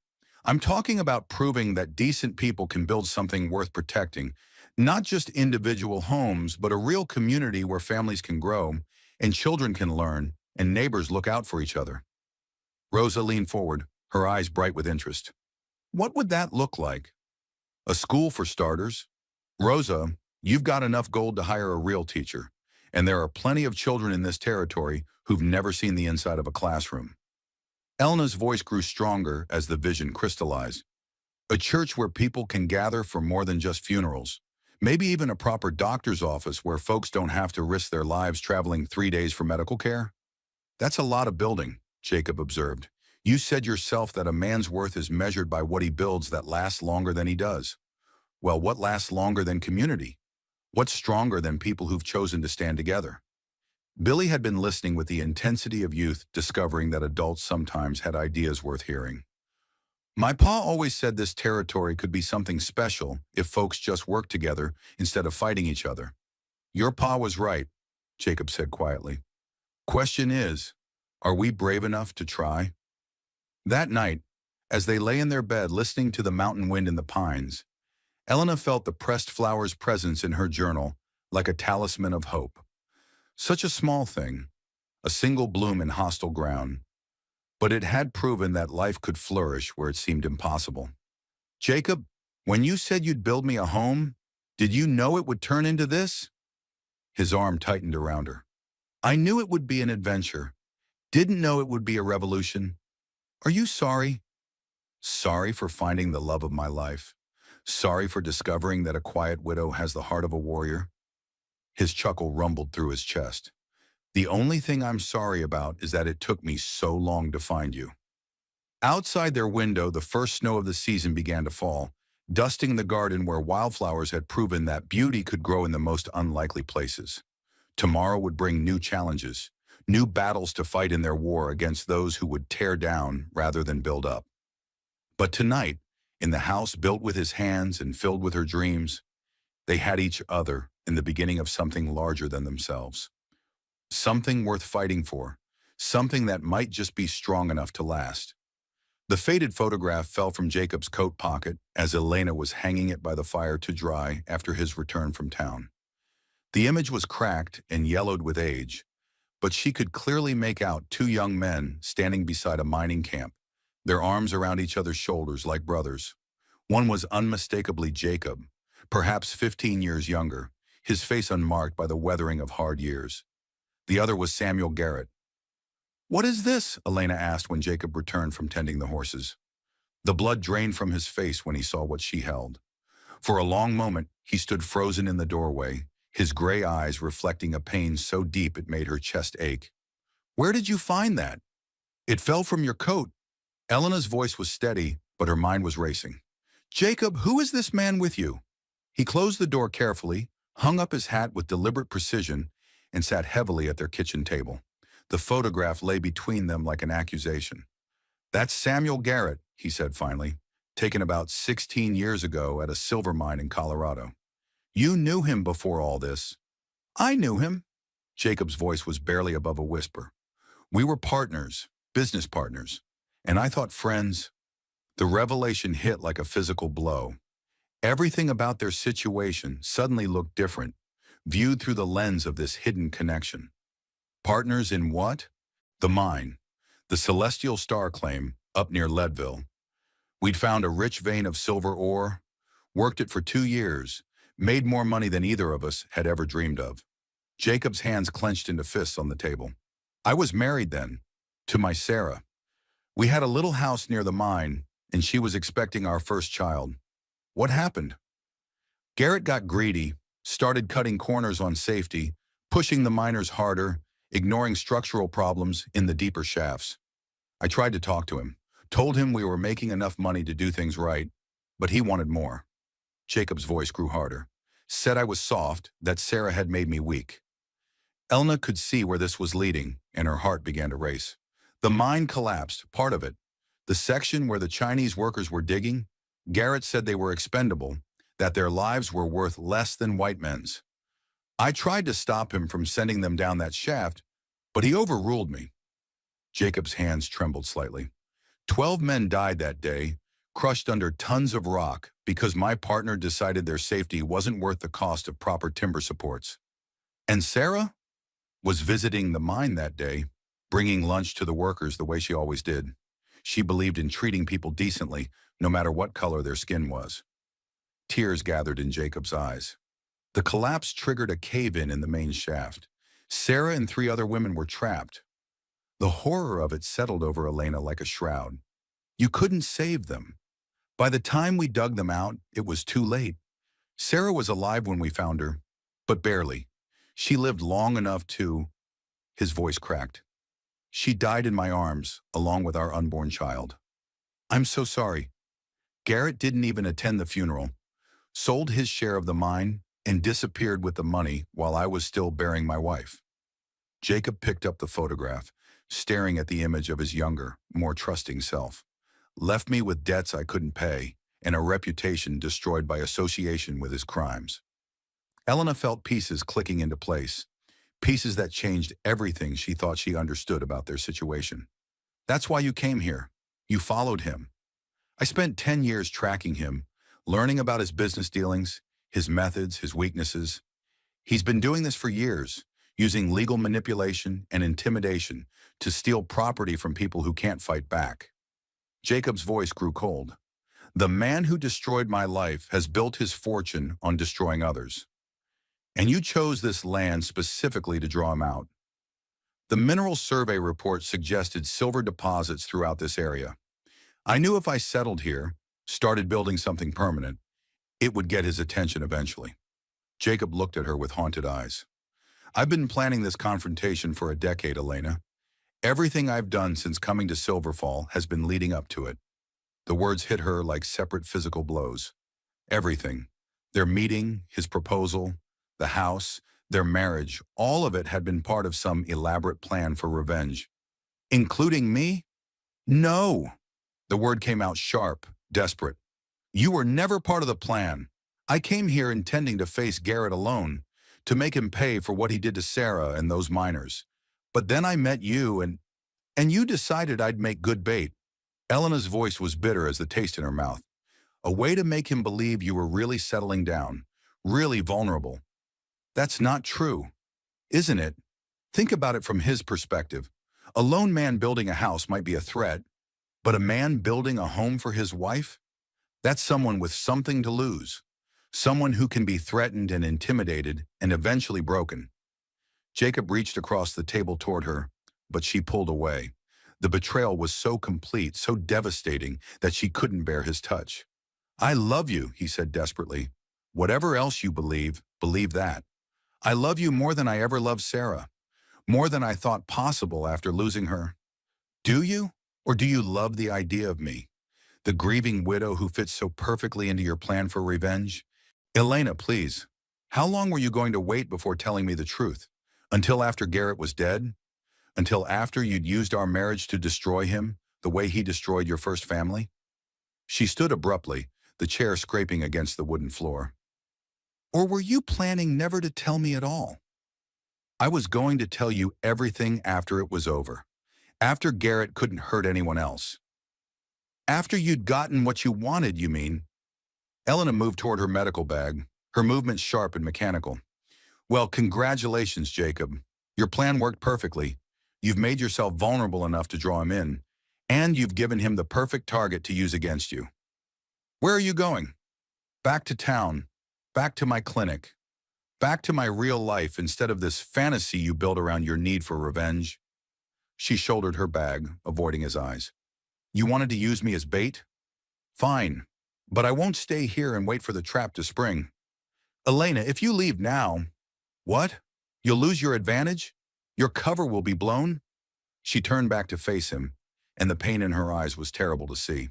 I'm talking about proving that decent people can build something worth protecting, not just individual homes, but a real community where families can grow, and children can learn, and neighbors look out for each other." Rosa leaned forward, her eyes bright with interest. What would that look like? A school for starters? Rosa, you've got enough gold to hire a real teacher, and there are plenty of children in this territory who've never seen the inside of a classroom. Elena's voice grew stronger as the vision crystallized. A church where people can gather for more than just funerals. Maybe even a proper doctor's office where folks don't have to risk their lives traveling 3 days for medical care. That's a lot of building, Jacob observed. You said yourself that a man's worth is measured by what he builds that lasts longer than he does. Well, what lasts longer than community? What's stronger than people who've chosen to stand together? Billy had been listening with the intensity of youth, discovering that adults sometimes had ideas worth hearing. My pa always said this territory could be something special if folks just worked together instead of fighting each other. Your pa was right, Jacob said quietly. Question is, are we brave enough to try? That night, as they lay in their bed listening to the mountain wind in the pines, Elena felt the pressed flower's presence in her journal like a talisman of hope. Such a small thing, a single bloom in hostile ground, but it had proven that life could flourish where it seemed impossible. Jacob, when you said you'd build me a home, did you know it would turn into this? His arm tightened around her. I knew it would be an adventure. Didn't know it would be a revolution. Are you sorry? Sorry for finding the love of my life. Sorry for discovering that a quiet widow has the heart of a warrior. His chuckle rumbled through his chest. The only thing I'm sorry about is that it took me so long to find you. Outside their window, the first snow of the season began to fall, dusting the garden where wildflowers had proven that beauty could grow in the most unlikely places. Tomorrow would bring new challenges, new battles to fight in their war against those who would tear down rather than build up. But tonight, in the house built with his hands and filled with her dreams, they had each other in the beginning of something larger than themselves. Something worth fighting for, something that might just be strong enough to last. The faded photograph fell from Jacob's coat pocket as Elena was hanging it by the fire to dry after his return from town. The image was cracked and yellowed with age, but she could clearly make out two young men standing beside a mining camp, their arms around each other's shoulders like brothers. One was unmistakably Jacob, perhaps 15 years younger, his face unmarked by the weathering of hard years. The other was Samuel Garrett. What is this? Elena asked when Jacob returned from tending the horses. The blood drained from his face when he saw what she held. For a long moment, he stood frozen in the doorway, his gray eyes reflecting a pain so deep it made her chest ache. Where did you find that? It fell from your coat. Elena's voice was steady, but her mind was racing. Jacob, who is this man with you? He closed the door carefully, hung up his hat with deliberate precision, and sat heavily at their kitchen table. The photograph lay between them like an accusation. That's Samuel Garrett, he said finally, taken about 16 years ago at a silver mine in Colorado. You knew him before all this. I knew him. Jacob's voice was barely above a whisper. We were partners, business partners, and I thought friends. The revelation hit like a physical blow. Everything about their situation suddenly looked different, viewed through the lens of this hidden connection. Partners in what? The mine, the celestial star claim up near Leadville. We'd found a rich vein of silver ore, worked it for 2 years, made more money than either of us had ever dreamed of. Jacob's hands clenched into fists on the table. I was married then, to my Sarah. We had a little house near the mine, and she was expecting our first child. What happened? Garrett got greedy, started cutting corners on safety, pushing the miners harder, ignoring structural problems in the deeper shafts. I tried to talk to him, told him we were making enough money to do things right, but he wanted more. Jacob's voice grew harder. Said I was soft, that Sarah had made me weak. Elna could see where this was leading, and her heart began to race. The mine collapsed, part of it. The section where the Chinese workers were digging, Garrett said they were expendable, that their lives were worth less than white men's. I tried to stop him from sending them down that shaft, but he overruled me. Jacob's hands trembled slightly. 12 men died that day, crushed under tons of rock because my partner decided their safety wasn't worth the cost of proper timber supports. And Sarah was visiting the mine that day. bringing lunch to the workers the way she always did. She believed in treating people decently, no matter what color their skin was. Tears gathered in Jacob's eyes. The collapse triggered a cave-in in the main shaft. Sarah and three other women were trapped. The horror of it settled over Elena like a shroud. You couldn't save them. By the time we dug them out, it was too late. Sarah was alive when we found her, but barely. She lived long enough to... His voice cracked. She died in my arms, along with our unborn child. I'm so sorry. Garrett didn't even attend the funeral, sold his share of the mine, and disappeared with the money while I was still burying my wife. Jacob picked up the photograph, staring at the image of his younger, more trusting self. Left me with debts I couldn't pay, and a reputation destroyed by association with his crimes. Elena felt pieces clicking into place, pieces that changed everything she thought she understood about their situation. That's why you came here. You followed him. I spent 10 years tracking him, learning about his business dealings, his methods, his weaknesses. He's been doing this for years, using legal manipulation and intimidation to steal property from people who can't fight back. Jacob's voice grew cold. The man who destroyed my life has built his fortune on destroying others. And you chose this land specifically to draw him out. The mineral survey report suggested silver deposits throughout this area. I knew if I settled here, started building something permanent, it would get his attention eventually. Jacob looked at her with haunted eyes. I've been planning this confrontation for a decade, Elena. Everything I've done since coming to Silverfall has been leading up to it. The words hit her like separate physical blows. Everything. Their meeting, his proposal, the house, their marriage, all of it had been part of some elaborate plan for revenge. Including me? No! The word came out sharp, desperate. You were never part of the plan. I came here intending to face Garrett alone, to make him pay for what he did to Sarah and those miners. But then I met you and you decided I'd make good bait. Elena's voice was bitter as the taste in her mouth. A way to make him believe you were really settling down, really vulnerable. That's not true, isn't it? Think about it from his perspective. A lone man building a house might be a threat, but a man building a home for his wife? That's someone with something to lose. Someone who can be threatened and intimidated and eventually broken. Jacob reached across the table toward her, but she pulled away. The betrayal was so complete, so devastating, that she couldn't bear his touch. I love you, he said desperately. Whatever else you believe, believe that. I love you more than I ever loved Sarah, more than I thought possible after losing her. Do you? Or do you love the idea of me? The grieving widow who fits so perfectly into your plan for revenge? Elena, please. How long were you going to wait before telling me the truth? Until after Garrett was dead? Until after you'd used our marriage to destroy him, the way he destroyed your first family? She stood abruptly, the chair scraping against the wooden floor. Or were you planning never to tell me at all? I was going to tell you everything after it was over. After Garrett couldn't hurt anyone else. After you'd gotten what you wanted, you mean? Elena moved toward her medical bag, her movements sharp and mechanical. Well, congratulations, Jacob. Your plan worked perfectly. You've made yourself vulnerable enough to draw him in, and you've given him the perfect target to use against you. Where are you going? Back to town, back to my clinic, back to my real life instead of this fantasy you built around your need for revenge. She shouldered her bag, avoiding his eyes. You wanted to use me as bait? Fine, but I won't stay here and wait for the trap to spring. Elena, if you leave now, what? You'll lose your advantage? Your cover will be blown? She turned back to face him, and the pain in her eyes was terrible to see.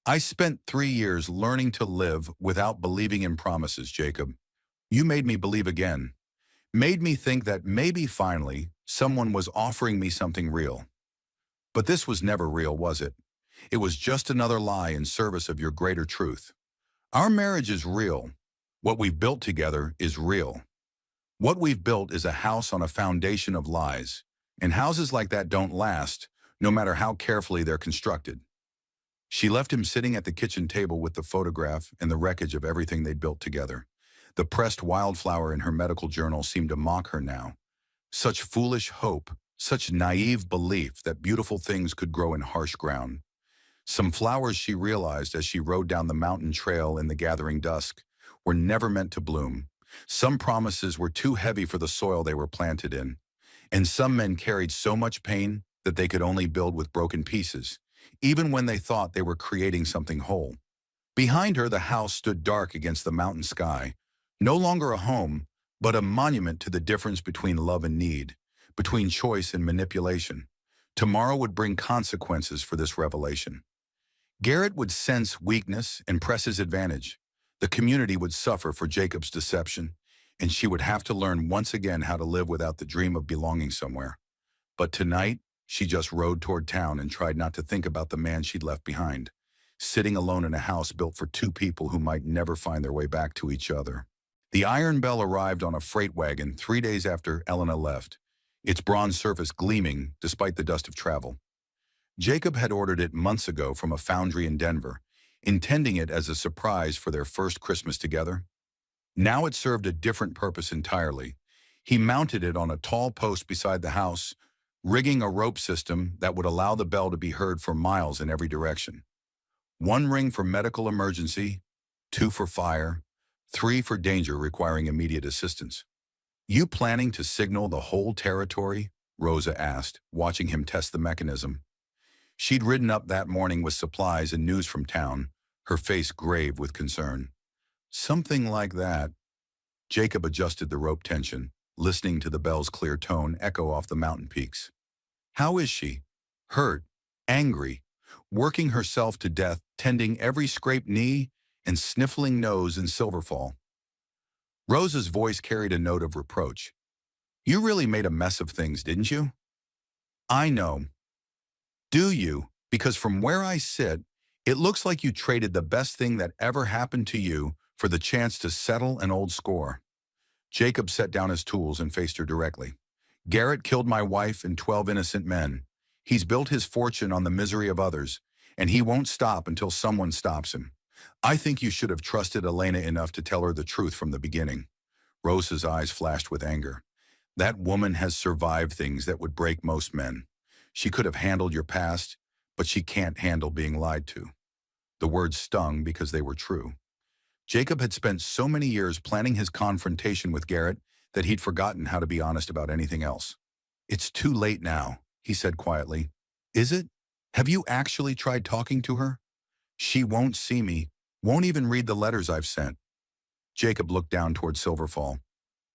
I spent 3 years learning to live without believing in promises, Jacob. You made me believe again. Made me think that maybe finally someone was offering me something real. But this was never real, was it? It was just another lie in service of your greater truth. Our marriage is real. What we've built together is real. What we've built is a house on a foundation of lies, and houses like that don't last, no matter how carefully they're constructed. She left him sitting at the kitchen table with the photograph and the wreckage of everything they'd built together. The pressed wildflower in her medical journal seemed to mock her now. Such foolish hope, Such naive belief that beautiful things could grow in harsh ground. Some flowers, she realized as she rode down the mountain trail in the gathering dusk, were never meant to bloom. Some promises were too heavy for the soil they were planted in. And some men carried so much pain that they could only build with broken pieces, even when they thought they were creating something whole. Behind her, the house stood dark against the mountain sky, no longer a home, but a monument to the difference between love and need, between choice and manipulation. Tomorrow would bring consequences for this revelation. Garrett would sense weakness and press his advantage. The community would suffer for Jacob's deception, and she would have to learn once again how to live without the dream of belonging somewhere. But tonight, she just rode toward town and tried not to think about the man she'd left behind, sitting alone in a house built for two people who might never find their way back to each other. The Iron Bell arrived on a freight wagon 3 days after Elena left, its bronze surface gleaming despite the dust of travel. Jacob had ordered it months ago from a foundry in Denver, intending it as a surprise for their first Christmas together. Now it served a different purpose entirely. He mounted it on a tall post beside the house, rigging a rope system that would allow the bell to be heard for miles in every direction. 1 ring for medical emergency, 2 for fire, 3 for danger requiring immediate assistance. "You planning to signal the whole territory?" Rosa asked, watching him test the mechanism. She'd ridden up that morning with supplies and news from town, her face grave with concern. "Something like that." Jacob adjusted the rope tension, listening to the bell's clear tone echo off the mountain peaks. "How is she?" "Hurt, angry, working herself to death, tending every scraped knee and sniffling nose in Silverfall." Rosa's voice carried a note of reproach. "You really made a mess of things, didn't you?" "I know." "Do you? Because from where I sit, it looks like you traded the best thing that ever happened to you for the chance to settle an old score." Jacob set down his tools and faced her directly. "Garrett killed my wife and 12 innocent men. He's built his fortune on the misery of others, and he won't stop until someone stops him. I think you should have trusted Elena enough to tell her the truth from the beginning." Rosa's eyes flashed with anger. "That woman has survived things that would break most men. She could have handled your past, but she can't handle being lied to." The words stung because they were true. Jacob had spent so many years planning his confrontation with Garrett that he'd forgotten how to be honest about anything else. "It's too late now," he said quietly. "Is it? Have you actually tried talking to her?" "She won't see me, won't even read the letters I've sent." Jacob looked down toward Silverfall.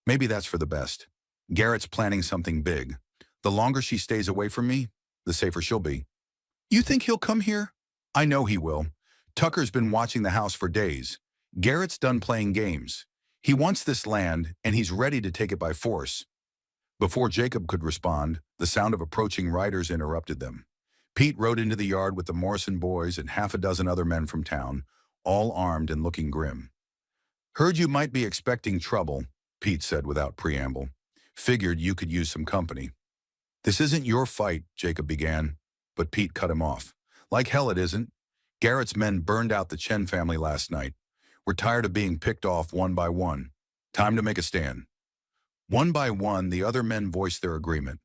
"Maybe that's for the best. Garrett's planning something big. The longer she stays away from me, the safer she'll be." "You think he'll come here?" "I know he will. Tucker's been watching the house for days. Garrett's done playing games. He wants this land, and he's ready to take it by force." Before Jacob could respond, the sound of approaching riders interrupted them. Pete rode into the yard with the Morrison boys and half a dozen other men from town, all armed and looking grim. "Heard you might be expecting trouble," Pete said without preamble. "Figured you could use some company." "This isn't your fight," Jacob began, but Pete cut him off. "Like hell it isn't. Garrett's men burned out the Chen family last night. We're tired of being picked off one by one. Time to make a stand." One by one, the other men voiced their agreement.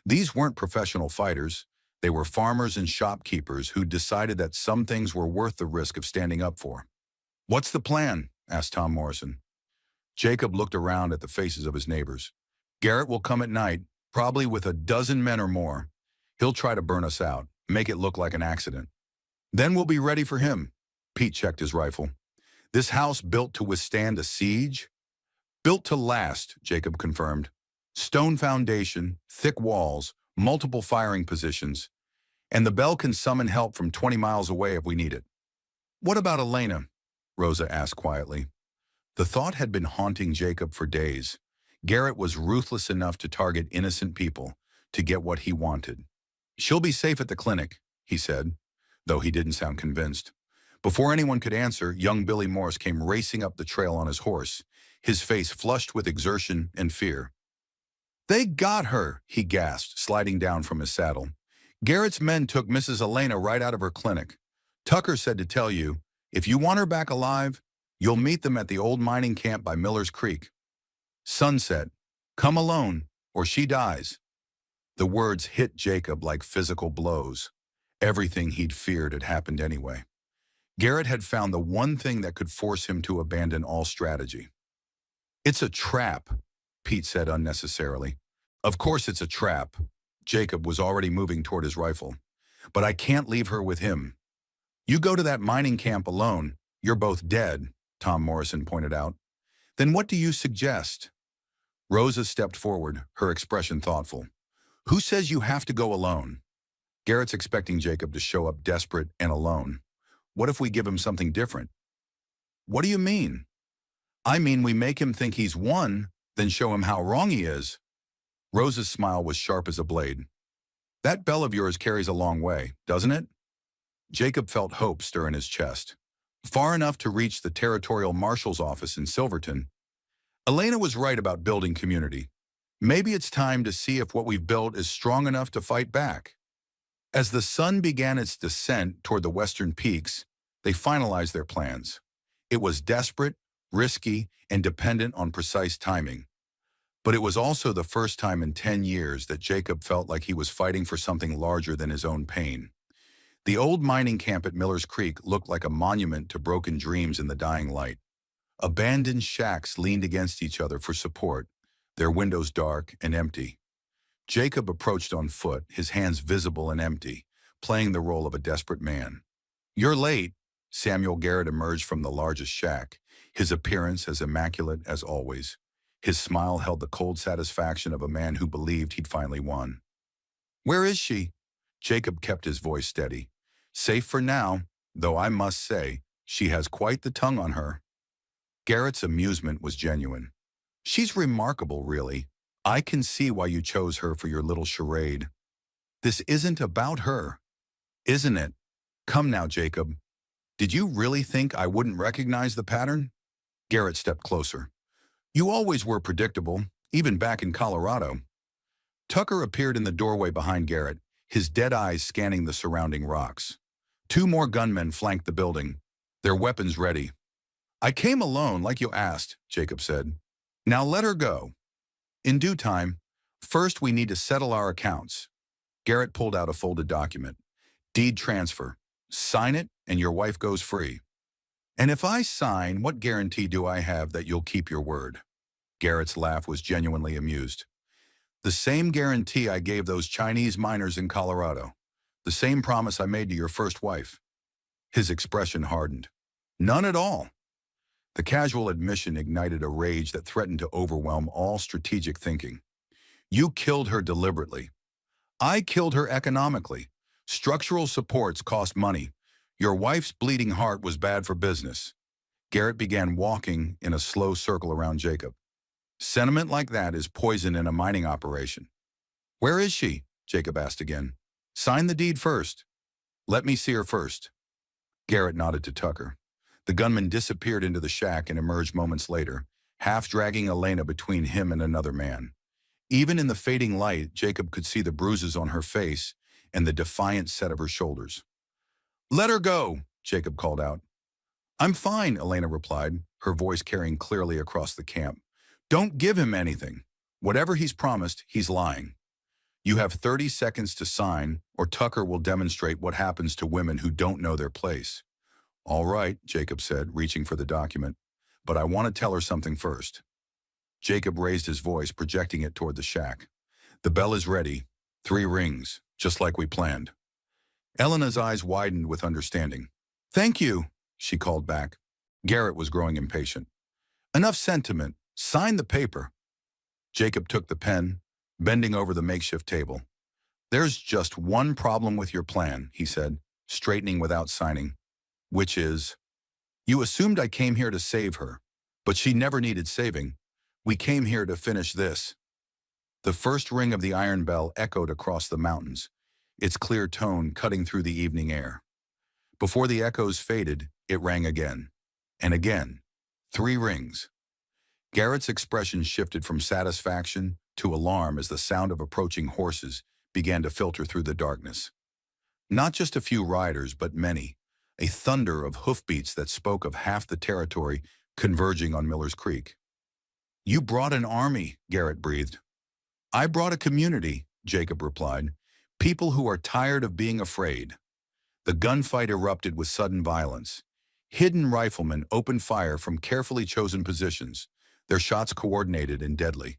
These weren't professional fighters. They were farmers and shopkeepers who decided that some things were worth the risk of standing up for. "What's the plan?" asked Tom Morrison. Jacob looked around at the faces of his neighbors. "Garrett will come at night, probably with a dozen men or more. He'll try to burn us out, make it look like an accident. Then we'll be ready for him." Pete checked his rifle. "This house built to withstand a siege?" "Built to last," Jacob confirmed. "Stone foundation, thick walls, multiple firing positions, and the bell can summon help from 20 miles away if we need it." "What about Elena?" Rosa asked quietly. The thought had been haunting Jacob for days. Garrett was ruthless enough to target innocent people to get what he wanted. "She'll be safe at the clinic," he said, though he didn't sound convinced. Before anyone could answer, young Billy Morse came racing up the trail on his horse, his face flushed with exertion and fear. "They got her," he gasped, sliding down from his saddle. "Garrett's men took Mrs. Elena right out of her clinic. Tucker said to tell you, if you want her back alive, you'll meet them at the old mining camp by Miller's Creek. Sunset. Come alone, or she dies." The words hit Jacob like physical blows. Everything he'd feared had happened anyway. Garrett had found the one thing that could force him to abandon all strategy. "It's a trap," Pete said unnecessarily. "Of course it's a trap." Jacob was already moving toward his rifle. "But I can't leave her with him." "You go to that mining camp alone. You're both dead," Tom Morrison pointed out. "Then what do you suggest?" Rosa stepped forward, her expression thoughtful. "Who says you have to go alone?" Garrett's expecting Jacob to show up desperate and alone. "What if we give him something different?" "What do you mean?" "I mean we make him think he's won, then show him how wrong he is." Rosa's smile was sharp as a blade. "That bell of yours carries a long way, doesn't it?" Jacob felt hope stir in his chest. Far enough to reach the territorial marshal's office in Silverton. Elena was right about building community. Maybe it's time to see if what we've built is strong enough to fight back. As the sun began its descent toward the western peaks, they finalized their plans. It was desperate, risky, and dependent on precise timing. But it was also the first time in 10 years that Jacob felt like he was fighting for something larger than his own pain. The old mining camp at Miller's Creek looked like a monument to broken dreams in the dying light. Abandoned shacks leaned against each other for support, their windows dark and empty. Jacob approached on foot, his hands visible and empty, playing the role of a desperate man. "You're late." Samuel Garrett emerged from the largest shack, his appearance as immaculate as always. His smile held the cold satisfaction of a man who believed he'd finally won. "Where is she?" Jacob kept his voice steady. "Safe for now, though I must say, she has quite the tongue on her." Garrett's amusement was genuine. "She's remarkable, really. I can see why you chose her for your little charade." "This isn't about her." "Isn't it? Come now, Jacob. Did you really think I wouldn't recognize the pattern?" Garrett stepped closer. "You always were predictable, even back in Colorado." Tucker appeared in the doorway behind Garrett, his dead eyes scanning the surrounding rocks. Two more gunmen flanked the building, their weapons ready. "I came alone, like you asked," Jacob said. "Now let her go." "In due time. First, we need to settle our accounts." Garrett pulled out a folded document. "Deed transfer. Sign it, and your wife goes free." "And if I sign, what guarantee do I have that you'll keep your word?" Garrett's laugh was genuinely amused. "The same guarantee I gave those Chinese miners in Colorado. The same promise I made to your first wife." His expression hardened. "None at all." The casual admission ignited a rage that threatened to overwhelm all strategic thinking. "You killed her deliberately. I killed her economically. Structural supports cost money. Your wife's bleeding heart was bad for business." Garrett began walking in a slow circle around Jacob. "Sentiment like that is poison in a mining operation." "Where is she?" Jacob asked again. "Sign the deed first." "Let me see her first." Garrett nodded to Tucker. The gunman disappeared into the shack and emerged moments later, half dragging Elena between him and another man. Even in the fading light, Jacob could see the bruises on her face and the defiant set of her shoulders. "Let her go," Jacob called out. "I'm fine," Elena replied, her voice carrying clearly across the camp. "Don't give him anything. Whatever he's promised, he's lying. You have 30 seconds to sign, or Tucker will demonstrate what happens to women who don't know their place." "All right," Jacob said, reaching for the document. "But I want to tell her something first." Jacob raised his voice, projecting it toward the shack. "The bell is ready. 3 rings, just like we planned." Elena's eyes widened with understanding. "Thank you," she called back. Garrett was growing impatient. "Enough sentiment. Sign the paper." Jacob took the pen, bending over the makeshift table. "There's just one problem with your plan," he said, straightening without signing. "Which is, you assumed I came here to save her, but she never needed saving. We came here to finish this." The first ring of the iron bell echoed across the mountains, its clear tone cutting through the evening air. Before the echoes faded, it rang again, and again. 3 rings. Garrett's expression shifted from satisfaction to alarm as the sound of approaching horses began to filter through the darkness. Not just a few riders, but many. A thunder of hoofbeats that spoke of half the territory converging on Miller's Creek. "You brought an army," Garrett breathed. "I brought a community," Jacob replied. People who are tired of being afraid. The gunfight erupted with sudden violence. Hidden riflemen opened fire from carefully chosen positions, their shots coordinated and deadly.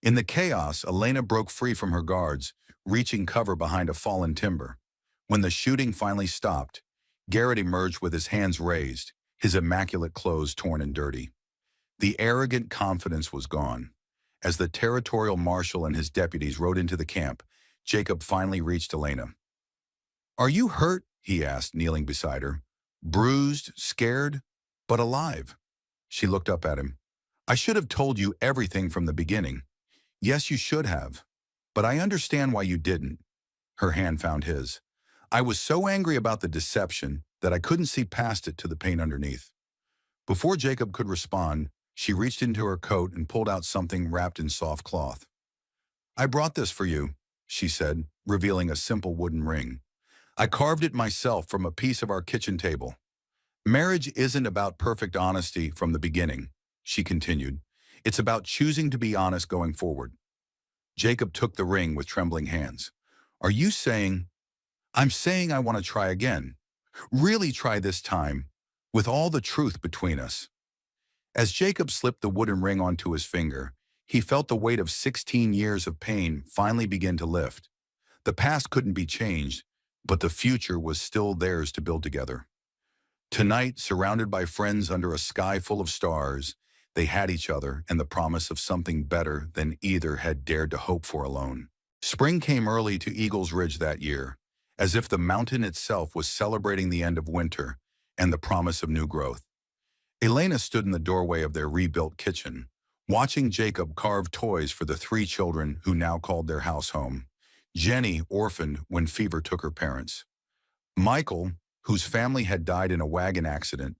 In the chaos, Elena broke free from her guards, reaching cover behind a fallen timber. When the shooting finally stopped, Garrett emerged with his hands raised, his immaculate clothes torn and dirty. The arrogant confidence was gone. As the territorial marshal and his deputies rode into the camp, Jacob finally reached Elena. "Are you hurt?" he asked, kneeling beside her. "Bruised, scared, but alive." She looked up at him. "I should have told you everything from the beginning." "Yes, you should have. But I understand why you didn't." Her hand found his. "I was so angry about the deception that I couldn't see past it to the pain underneath." Before Jacob could respond, she reached into her coat and pulled out something wrapped in soft cloth. "I brought this for you," she said, revealing a simple wooden ring. "I carved it myself from a piece of our kitchen table." "Marriage isn't about perfect honesty from the beginning," she continued. "It's about choosing to be honest going forward." Jacob took the ring with trembling hands. "Are you saying—" "I'm saying I want to try again. Really try this time, with all the truth between us." As Jacob slipped the wooden ring onto his finger, he felt the weight of 16 years of pain finally begin to lift. The past couldn't be changed, but the future was still theirs to build together. Tonight, surrounded by friends under a sky full of stars, they had each other and the promise of something better than either had dared to hope for alone. Spring came early to Eagles Ridge that year, as if the mountain itself was celebrating the end of winter and the promise of new growth. Elena stood in the doorway of their rebuilt kitchen, watching Jacob carve toys for the 3 children who now called their house home. Jenny, orphaned when fever took her parents. Michael, whose family had died in a wagon accident,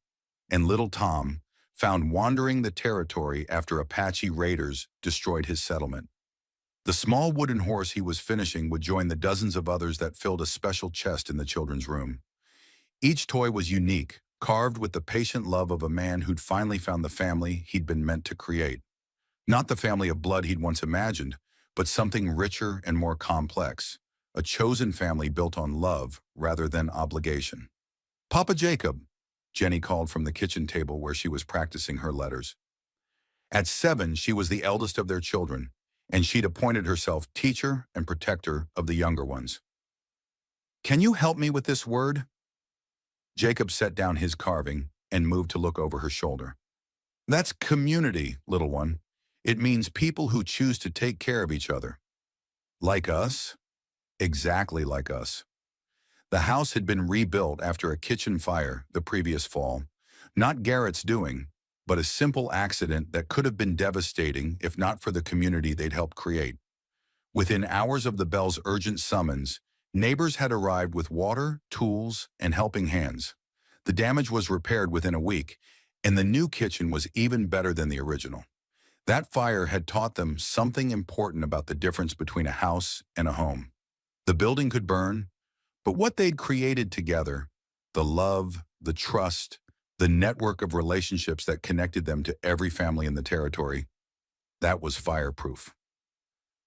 and little Tom, found wandering the territory after Apache raiders destroyed his settlement. The small wooden horse he was finishing would join the dozens of others that filled a special chest in the children's room. Each toy was unique, carved with the patient love of a man who'd finally found the family he'd been meant to create. Not the family of blood he'd once imagined, but something richer and more complex, a chosen family built on love rather than obligation. "Papa Jacob," Jenny called from the kitchen table where she was practicing her letters. At 7, she was the eldest of their children, and she'd appointed herself teacher and protector of the younger ones. "Can you help me with this word?" Jacob set down his carving and moved to look over her shoulder. "That's community, little one. It means people who choose to take care of each other." "Like us?" "Exactly like us." The house had been rebuilt after a kitchen fire the previous fall. Not Garrett's doing, but a simple accident that could have been devastating if not for the community they'd helped create. Within hours of the bell's urgent summons, neighbors had arrived with water, tools, and helping hands. The damage was repaired within a week, and the new kitchen was even better than the original. That fire had taught them something important about the difference between a house and a home. The building could burn, but what they'd created together, the love, the trust, the network of relationships that connected them to every family in the territory, that was fireproof.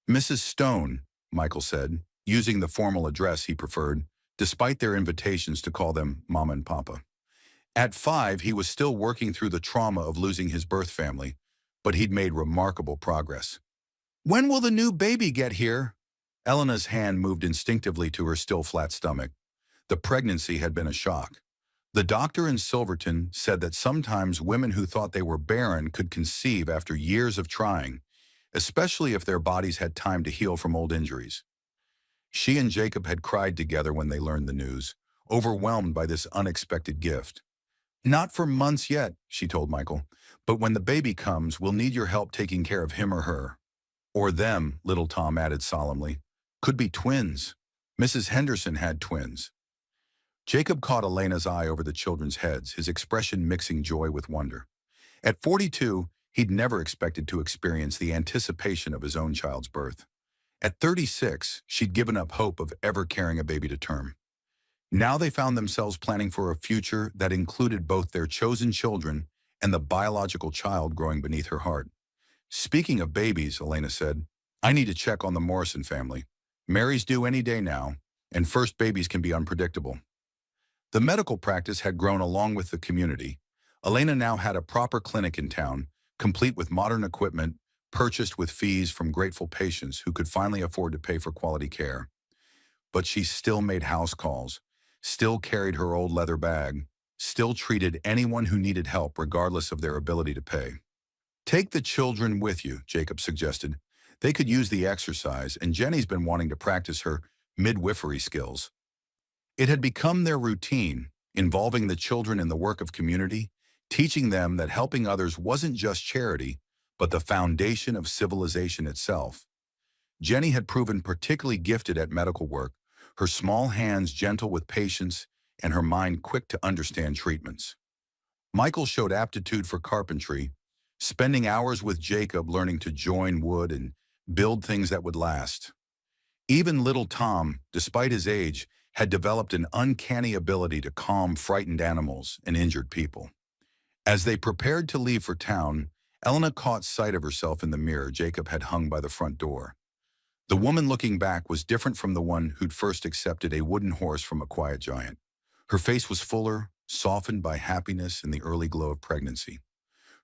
"Mrs. Stone," Michael said, using the formal address he preferred, despite their invitations to call them Mama and Papa. At 5, he was still working through the trauma of losing his birth family, but he'd made remarkable progress. "When will the new baby get here?" Elena's hand moved instinctively to her still flat stomach. The pregnancy had been a shock. The doctor in Silverton said that sometimes women who thought they were barren could conceive after years of trying, especially if their bodies had time to heal from old injuries. She and Jacob had cried together when they learned the news, overwhelmed by this unexpected gift. "Not for months yet," she told Michael, "but when the baby comes, we'll need your help taking care of him or her." "Or them," little Tom added solemnly. "Could be twins. Mrs. Henderson had twins." Jacob caught Elena's eye over the children's heads, his expression mixing joy with wonder. At 42, he'd never expected to experience the anticipation of his own child's birth. At 36, she'd given up hope of ever carrying a baby to term. Now they found themselves planning for a future that included both their chosen children and the biological child growing beneath her heart. "Speaking of babies," Elena said, "I need to check on the Morrison family. Mary's due any day now, and first babies can be unpredictable. The medical practice had grown along with the community. Elena now had a proper clinic in town, complete with modern equipment, purchased with fees from grateful patients who could finally afford to pay for quality care. But she still made house calls, still carried her old leather bag, still treated anyone who needed help regardless of their ability to pay. Take the children with you, Jacob suggested. They could use the exercise, and Jenny's been wanting to practice her midwifery skills. It had become their routine, involving the children in the work of community, teaching them that helping others wasn't just charity, but the foundation of civilization itself. Jenny had proven particularly gifted at medical work, her small hands gentle with patients and her mind quick to understand treatments. Michael showed aptitude for carpentry, spending hours with Jacob learning to join wood and build things that would last. Even little Tom, despite his age, had developed an uncanny ability to calm frightened animals and injured people. As they prepared to leave for town, Elena caught sight of herself in the mirror Jacob had hung by the front door. The woman looking back was different from the one who'd first accepted a wooden horse from a quiet giant. Her face was fuller, softened by happiness and the early glow of pregnancy.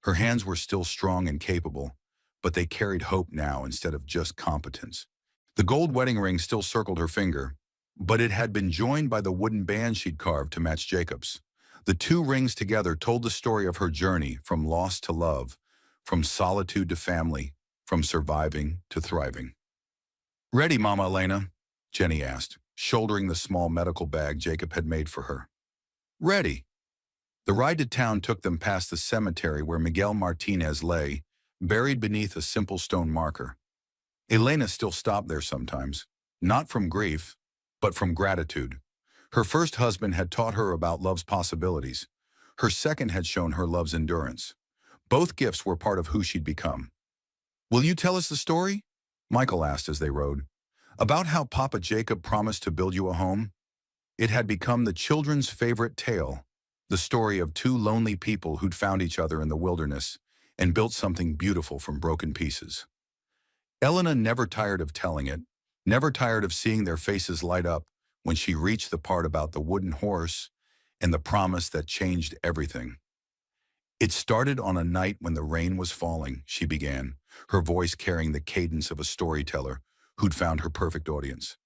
Her hands were still strong and capable, but they carried hope now instead of just competence. The gold wedding ring still circled her finger, but it had been joined by the wooden band she'd carved to match Jacob's. The two rings together told the story of her journey from loss to love, from solitude to family, from surviving to thriving. "Ready, Mama Elena?" Jenny asked, shouldering the small medical bag Jacob had made for her. "Ready." The ride to town took them past the cemetery where Miguel Martinez lay, buried beneath a simple stone marker. Elena still stopped there sometimes, not from grief, but from gratitude. Her first husband had taught her about love's possibilities. Her second had shown her love's endurance. Both gifts were part of who she'd become. "Will you tell us the story?" Michael asked as they rode. "About how Papa Jacob promised to build you a home?" It had become the children's favorite tale, the story of two lonely people who'd found each other in the wilderness and built something beautiful from broken pieces. Elena never tired of telling it, never tired of seeing their faces light up when she reached the part about the wooden horse and the promise that changed everything. "It started on a night when the rain was falling," she began, her voice carrying the cadence of a storyteller who'd found her perfect audience.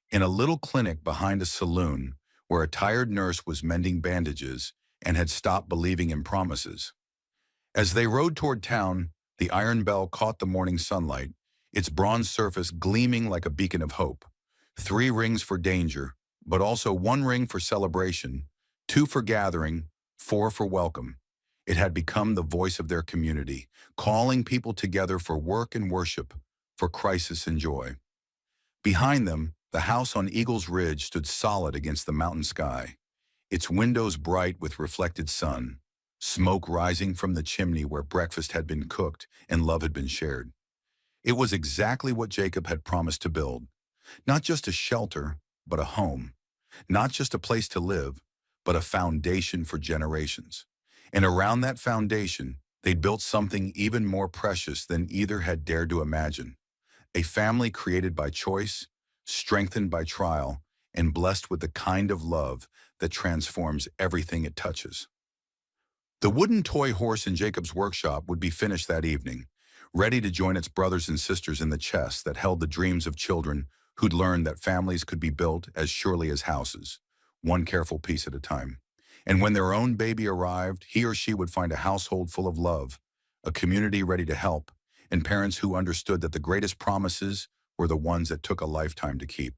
"In a little clinic behind a saloon where a tired nurse was mending bandages and had stopped believing in promises. As they rode toward town, the iron bell caught the morning sunlight, its bronze surface gleaming like a beacon of hope. 3 rings for danger, but also 1 ring for celebration, 2 for gathering, 4 for welcome. It had become the voice of their community, calling people together for work and worship, for crisis and joy. Behind them, the house on Eagle's Ridge stood solid against the mountain sky, its windows bright with reflected sun, smoke rising from the chimney where breakfast had been cooked and love had been shared. It was exactly what Jacob had promised to build. Not just a shelter, but a home. Not just a place to live, but a foundation for generations. And around that foundation, they'd built something even more precious than either had dared to imagine. A family created by choice, strengthened by trial, and blessed with the kind of love that transforms everything it touches. The wooden toy horse in Jacob's workshop would be finished that evening, ready to join its brothers and sisters in the chest that held the dreams of children who'd learned that families could be built as surely as houses, one careful piece at a time. And when their own baby arrived, he or she would find a household full of love, a community ready to help, and parents who understood that the greatest promises were the ones that took a lifetime to keep.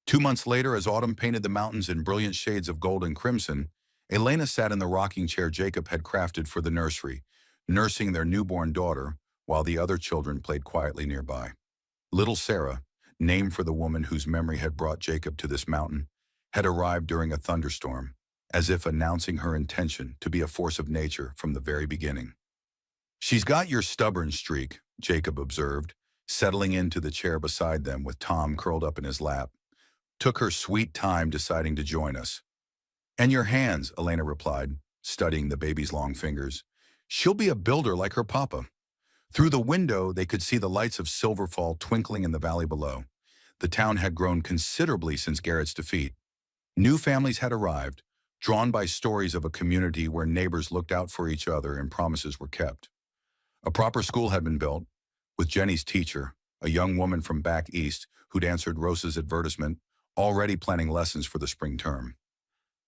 2 months later, as autumn painted the mountains in brilliant shades of gold and crimson, Elena sat in the rocking chair Jacob had crafted for the nursery, nursing their newborn daughter, while the other children played quietly nearby. Little Sarah, named for the woman whose memory had brought Jacob to this mountain, had arrived during a thunderstorm, as if announcing her intention to be a force of nature from the very beginning. "She's got your stubborn streak," Jacob observed, settling into the chair beside them with Tom curled up in his lap. "Took her sweet time deciding to join us." "And your hands," Elena replied, studying the baby's long fingers. "She'll be a builder like her papa." Through the window, they could see the lights of Silverfall twinkling in the valley below. The town had grown considerably since Garrett's defeat. New families had arrived, drawn by stories of a community where neighbors looked out for each other and promises were kept. A proper school had been built, with Jenny's teacher, a young woman from back east who'd answered Rosa's advertisement, already planning lessons for the spring term.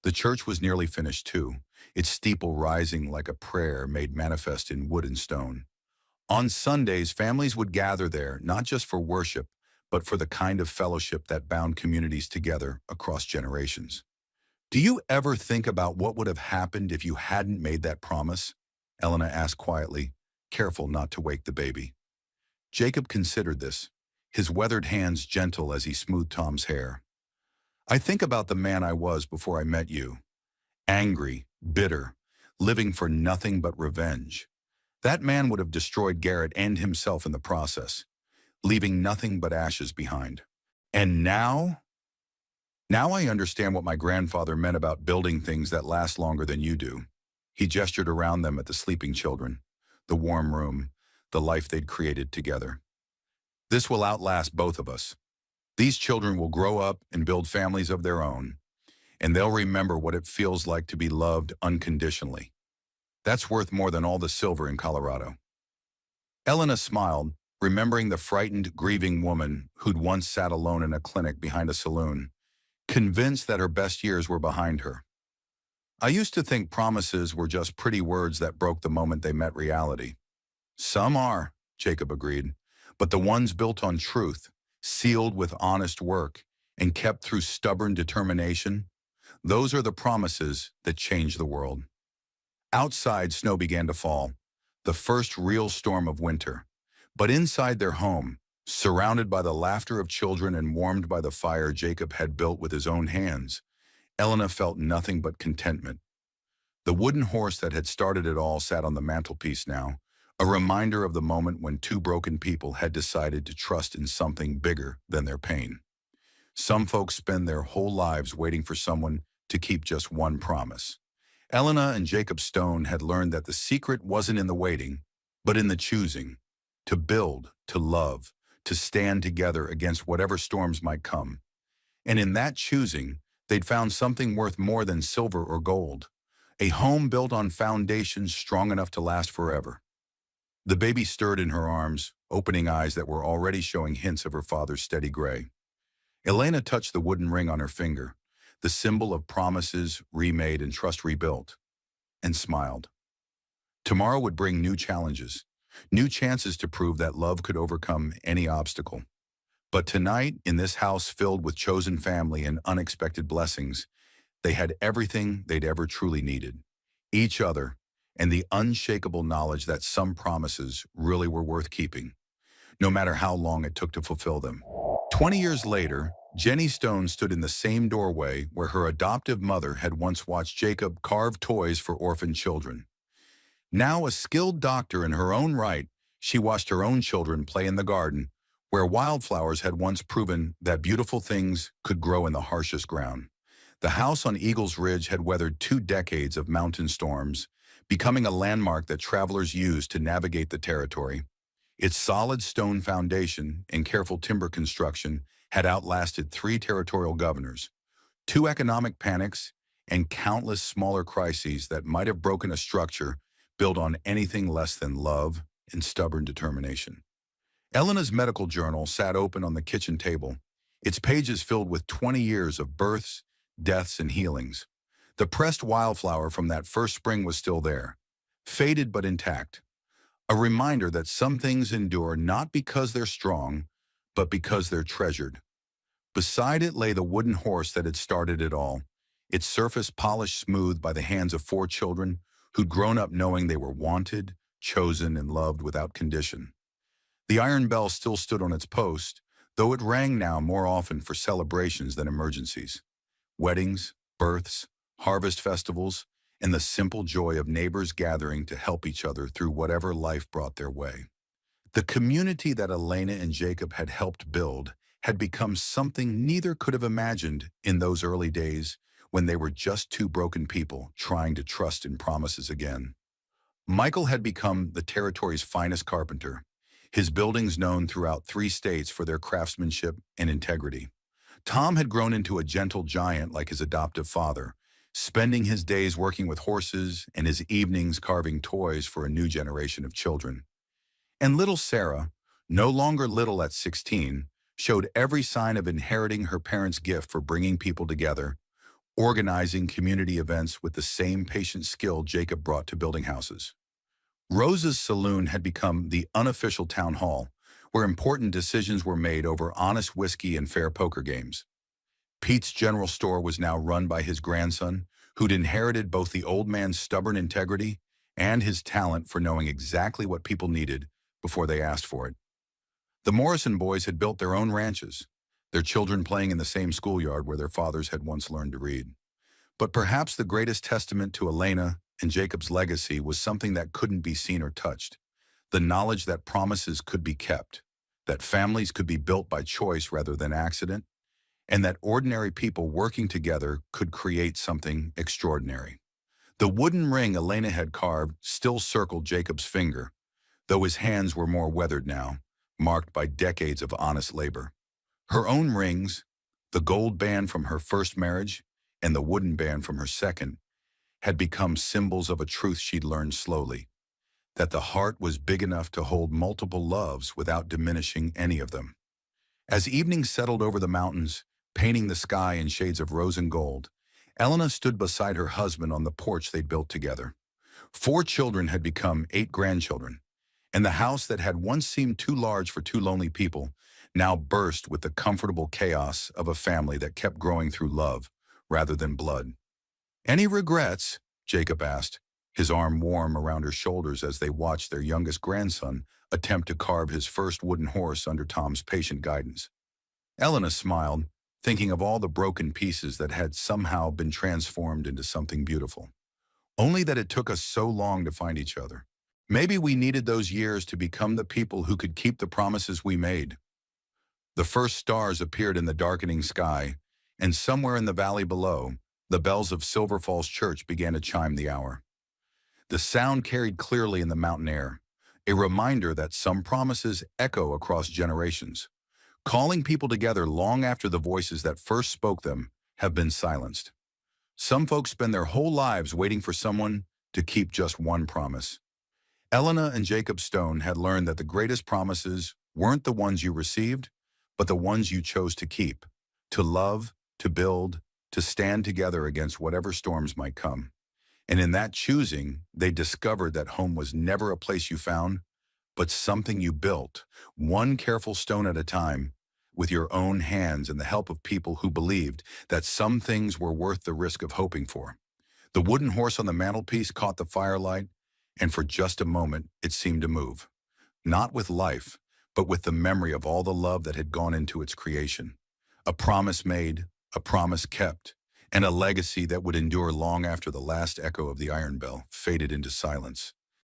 The church was nearly finished too, its steeple rising like a prayer made manifest in wood and stone. On Sundays, families would gather there, not just for worship, but for the kind of fellowship that bound communities together across generations. Do you ever think about what would have happened if you hadn't made that promise? Elena asked quietly, careful not to wake the baby. Jacob considered this, his weathered hands gentle as he smoothed Tom's hair. I think about the man I was before I met you. Angry, bitter, living for nothing but revenge. That man would have destroyed Garrett and himself in the process, leaving nothing but ashes behind. And now? Now I understand what my grandfather meant about building things that last longer than you do. He gestured around them at the sleeping children, the warm room, the life they'd created together. This will outlast both of us. These children will grow up and build families of their own, and they'll remember what it feels like to be loved unconditionally. That's worth more than all the silver in Colorado. Elena smiled, remembering the frightened, grieving woman who'd once sat alone in a clinic behind a saloon, convinced that her best years were behind her. I used to think promises were just pretty words that broke the moment they met reality. Some are, Jacob agreed, but the ones built on truth, sealed with honest work, and kept through stubborn determination, those are the promises that change the world. Outside, snow began to fall, the first real storm of winter. But inside their home, surrounded by the laughter of children and warmed by the fire Jacob had built with his own hands, Elena felt nothing but contentment. The wooden horse that had started it all sat on the mantelpiece now, a reminder of the moment when two broken people had decided to trust in something bigger than their pain. Some folks spend their whole lives waiting for someone to keep just one promise. Elena and Jacob Stone had learned that the secret wasn't in the waiting, but in the choosing. To build, to love, to stand together against whatever storms might come. And in that choosing, they'd found something worth more than silver or gold. A home built on foundations strong enough to last forever. The baby stirred in her arms, opening eyes that were already showing hints of her father's steady gray. Elena touched the wooden ring on her finger, the symbol of promises remade and trust rebuilt, and smiled. Tomorrow would bring new challenges, new chances to prove that love could overcome any obstacle. But tonight, in this house filled with chosen family and unexpected blessings, they had everything they'd ever truly needed. Each other, and the unshakable knowledge that some promises really were worth keeping, no matter how long it took to fulfill them. 20 years later, Jenny Stone stood in the same doorway where her adoptive mother had once watched Jacob carve toys for orphan children. Now a skilled doctor in her own right, she watched her own children play in the garden, where wildflowers had once proven that beautiful things could grow in the harshest ground. The house on Eagles Ridge had weathered 2 decades of mountain storms, becoming a landmark that travelers used to navigate the territory. Its solid stone foundation and careful timber construction had outlasted 3 territorial governors, 2 economic panics, and countless smaller crises that might have broken a structure built on anything less than love and stubborn determination. Elena's medical journal sat open on the kitchen table, its pages filled with 20 years of births, deaths, and healings. The pressed wildflower from that first spring was still there, faded but intact. A reminder that some things endure not because they're strong, but because they're treasured. Beside it lay the wooden horse that had started it all, its surface polished smooth by the hands of 4 children who'd grown up knowing they were wanted, chosen, and loved without condition. The iron bell still stood on its post, though it rang now more often for celebrations than emergencies. Weddings, births, harvest festivals, and the simple joy of neighbors gathering to help each other through whatever life brought their way. The community that Elena and Jacob had helped build had become something neither could have imagined in those early days when they were just 2 broken people trying to trust in promises again. Michael had become the territory's finest carpenter, his buildings known throughout 3 states for their craftsmanship and integrity. Tom had grown into a gentle giant like his adoptive father, spending his days working with horses and his evenings carving toys for a new generation of children. And little Sarah, no longer little at 16, showed every sign of inheriting her parents' gift for bringing people together, organizing community events with the same patient skill Jacob brought to building houses. Rose's saloon had become the unofficial town hall, where important decisions were made over honest whiskey and fair poker games. Pete's general store was now run by his grandson, who'd inherited both the old man's stubborn integrity and his talent for knowing exactly what people needed before they asked for it. The Morrison boys had built their own ranches, their children playing in the same schoolyard where their fathers had once learned to read. But perhaps the greatest testament to Elena and Jacob's legacy was something that couldn't be seen or touched: the knowledge that promises could be kept, that families could be built by choice rather than accident, and that ordinary people working together could create something extraordinary. The wooden ring Elena had carved still circled Jacob's finger, though his hands were more weathered now, marked by decades of honest labor. Her own rings, the gold band from her first marriage and the wooden band from her second, had become symbols of a truth she'd learned slowly: that the heart was big enough to hold multiple loves without diminishing any of them. As evening settled over the mountains, painting the sky in shades of rose and gold, Elena stood beside her husband on the porch they'd built together. 4 children had become 8 grandchildren, and the house that had once seemed too large for 2 lonely people now burst with the comfortable chaos of a family that kept growing through love rather than blood. "Any regrets?" Jacob asked, his arm warm around her shoulders as they watched their youngest grandson attempt to carve his first wooden horse under Tom's patient guidance. Elena smiled, thinking of all the broken pieces that had somehow been transformed into something beautiful. "Only that it took us so long to find each other. Maybe we needed those years to become the people who could keep the promises we made." The first stars appeared in the darkening sky, and somewhere in the valley below, the bells of Silver Falls Church began to chime the hour. The sound carried clearly in the mountain air, a reminder that some promises echo across generations, calling people together long after the voices that first spoke them have been silenced. Some folks spend their whole lives waiting for someone to keep just one promise. Elena and Jacob Stone had learned that the greatest promises weren't the ones you received, but the ones you chose to keep, to love, to build, to stand together against whatever storms might come. And in that choosing, they discovered that home was never a place you found, but something you built, one careful stone at a time, with your own hands and the help of people who believed that some things were worth the risk of hoping for. The wooden horse on the mantelpiece caught the firelight, and for just a moment it seemed to move, not with life, but with the memory of all the love that had gone into its creation. A promise made, a promise kept, and a legacy that would endure long after the last echo of the iron bell faded into silence.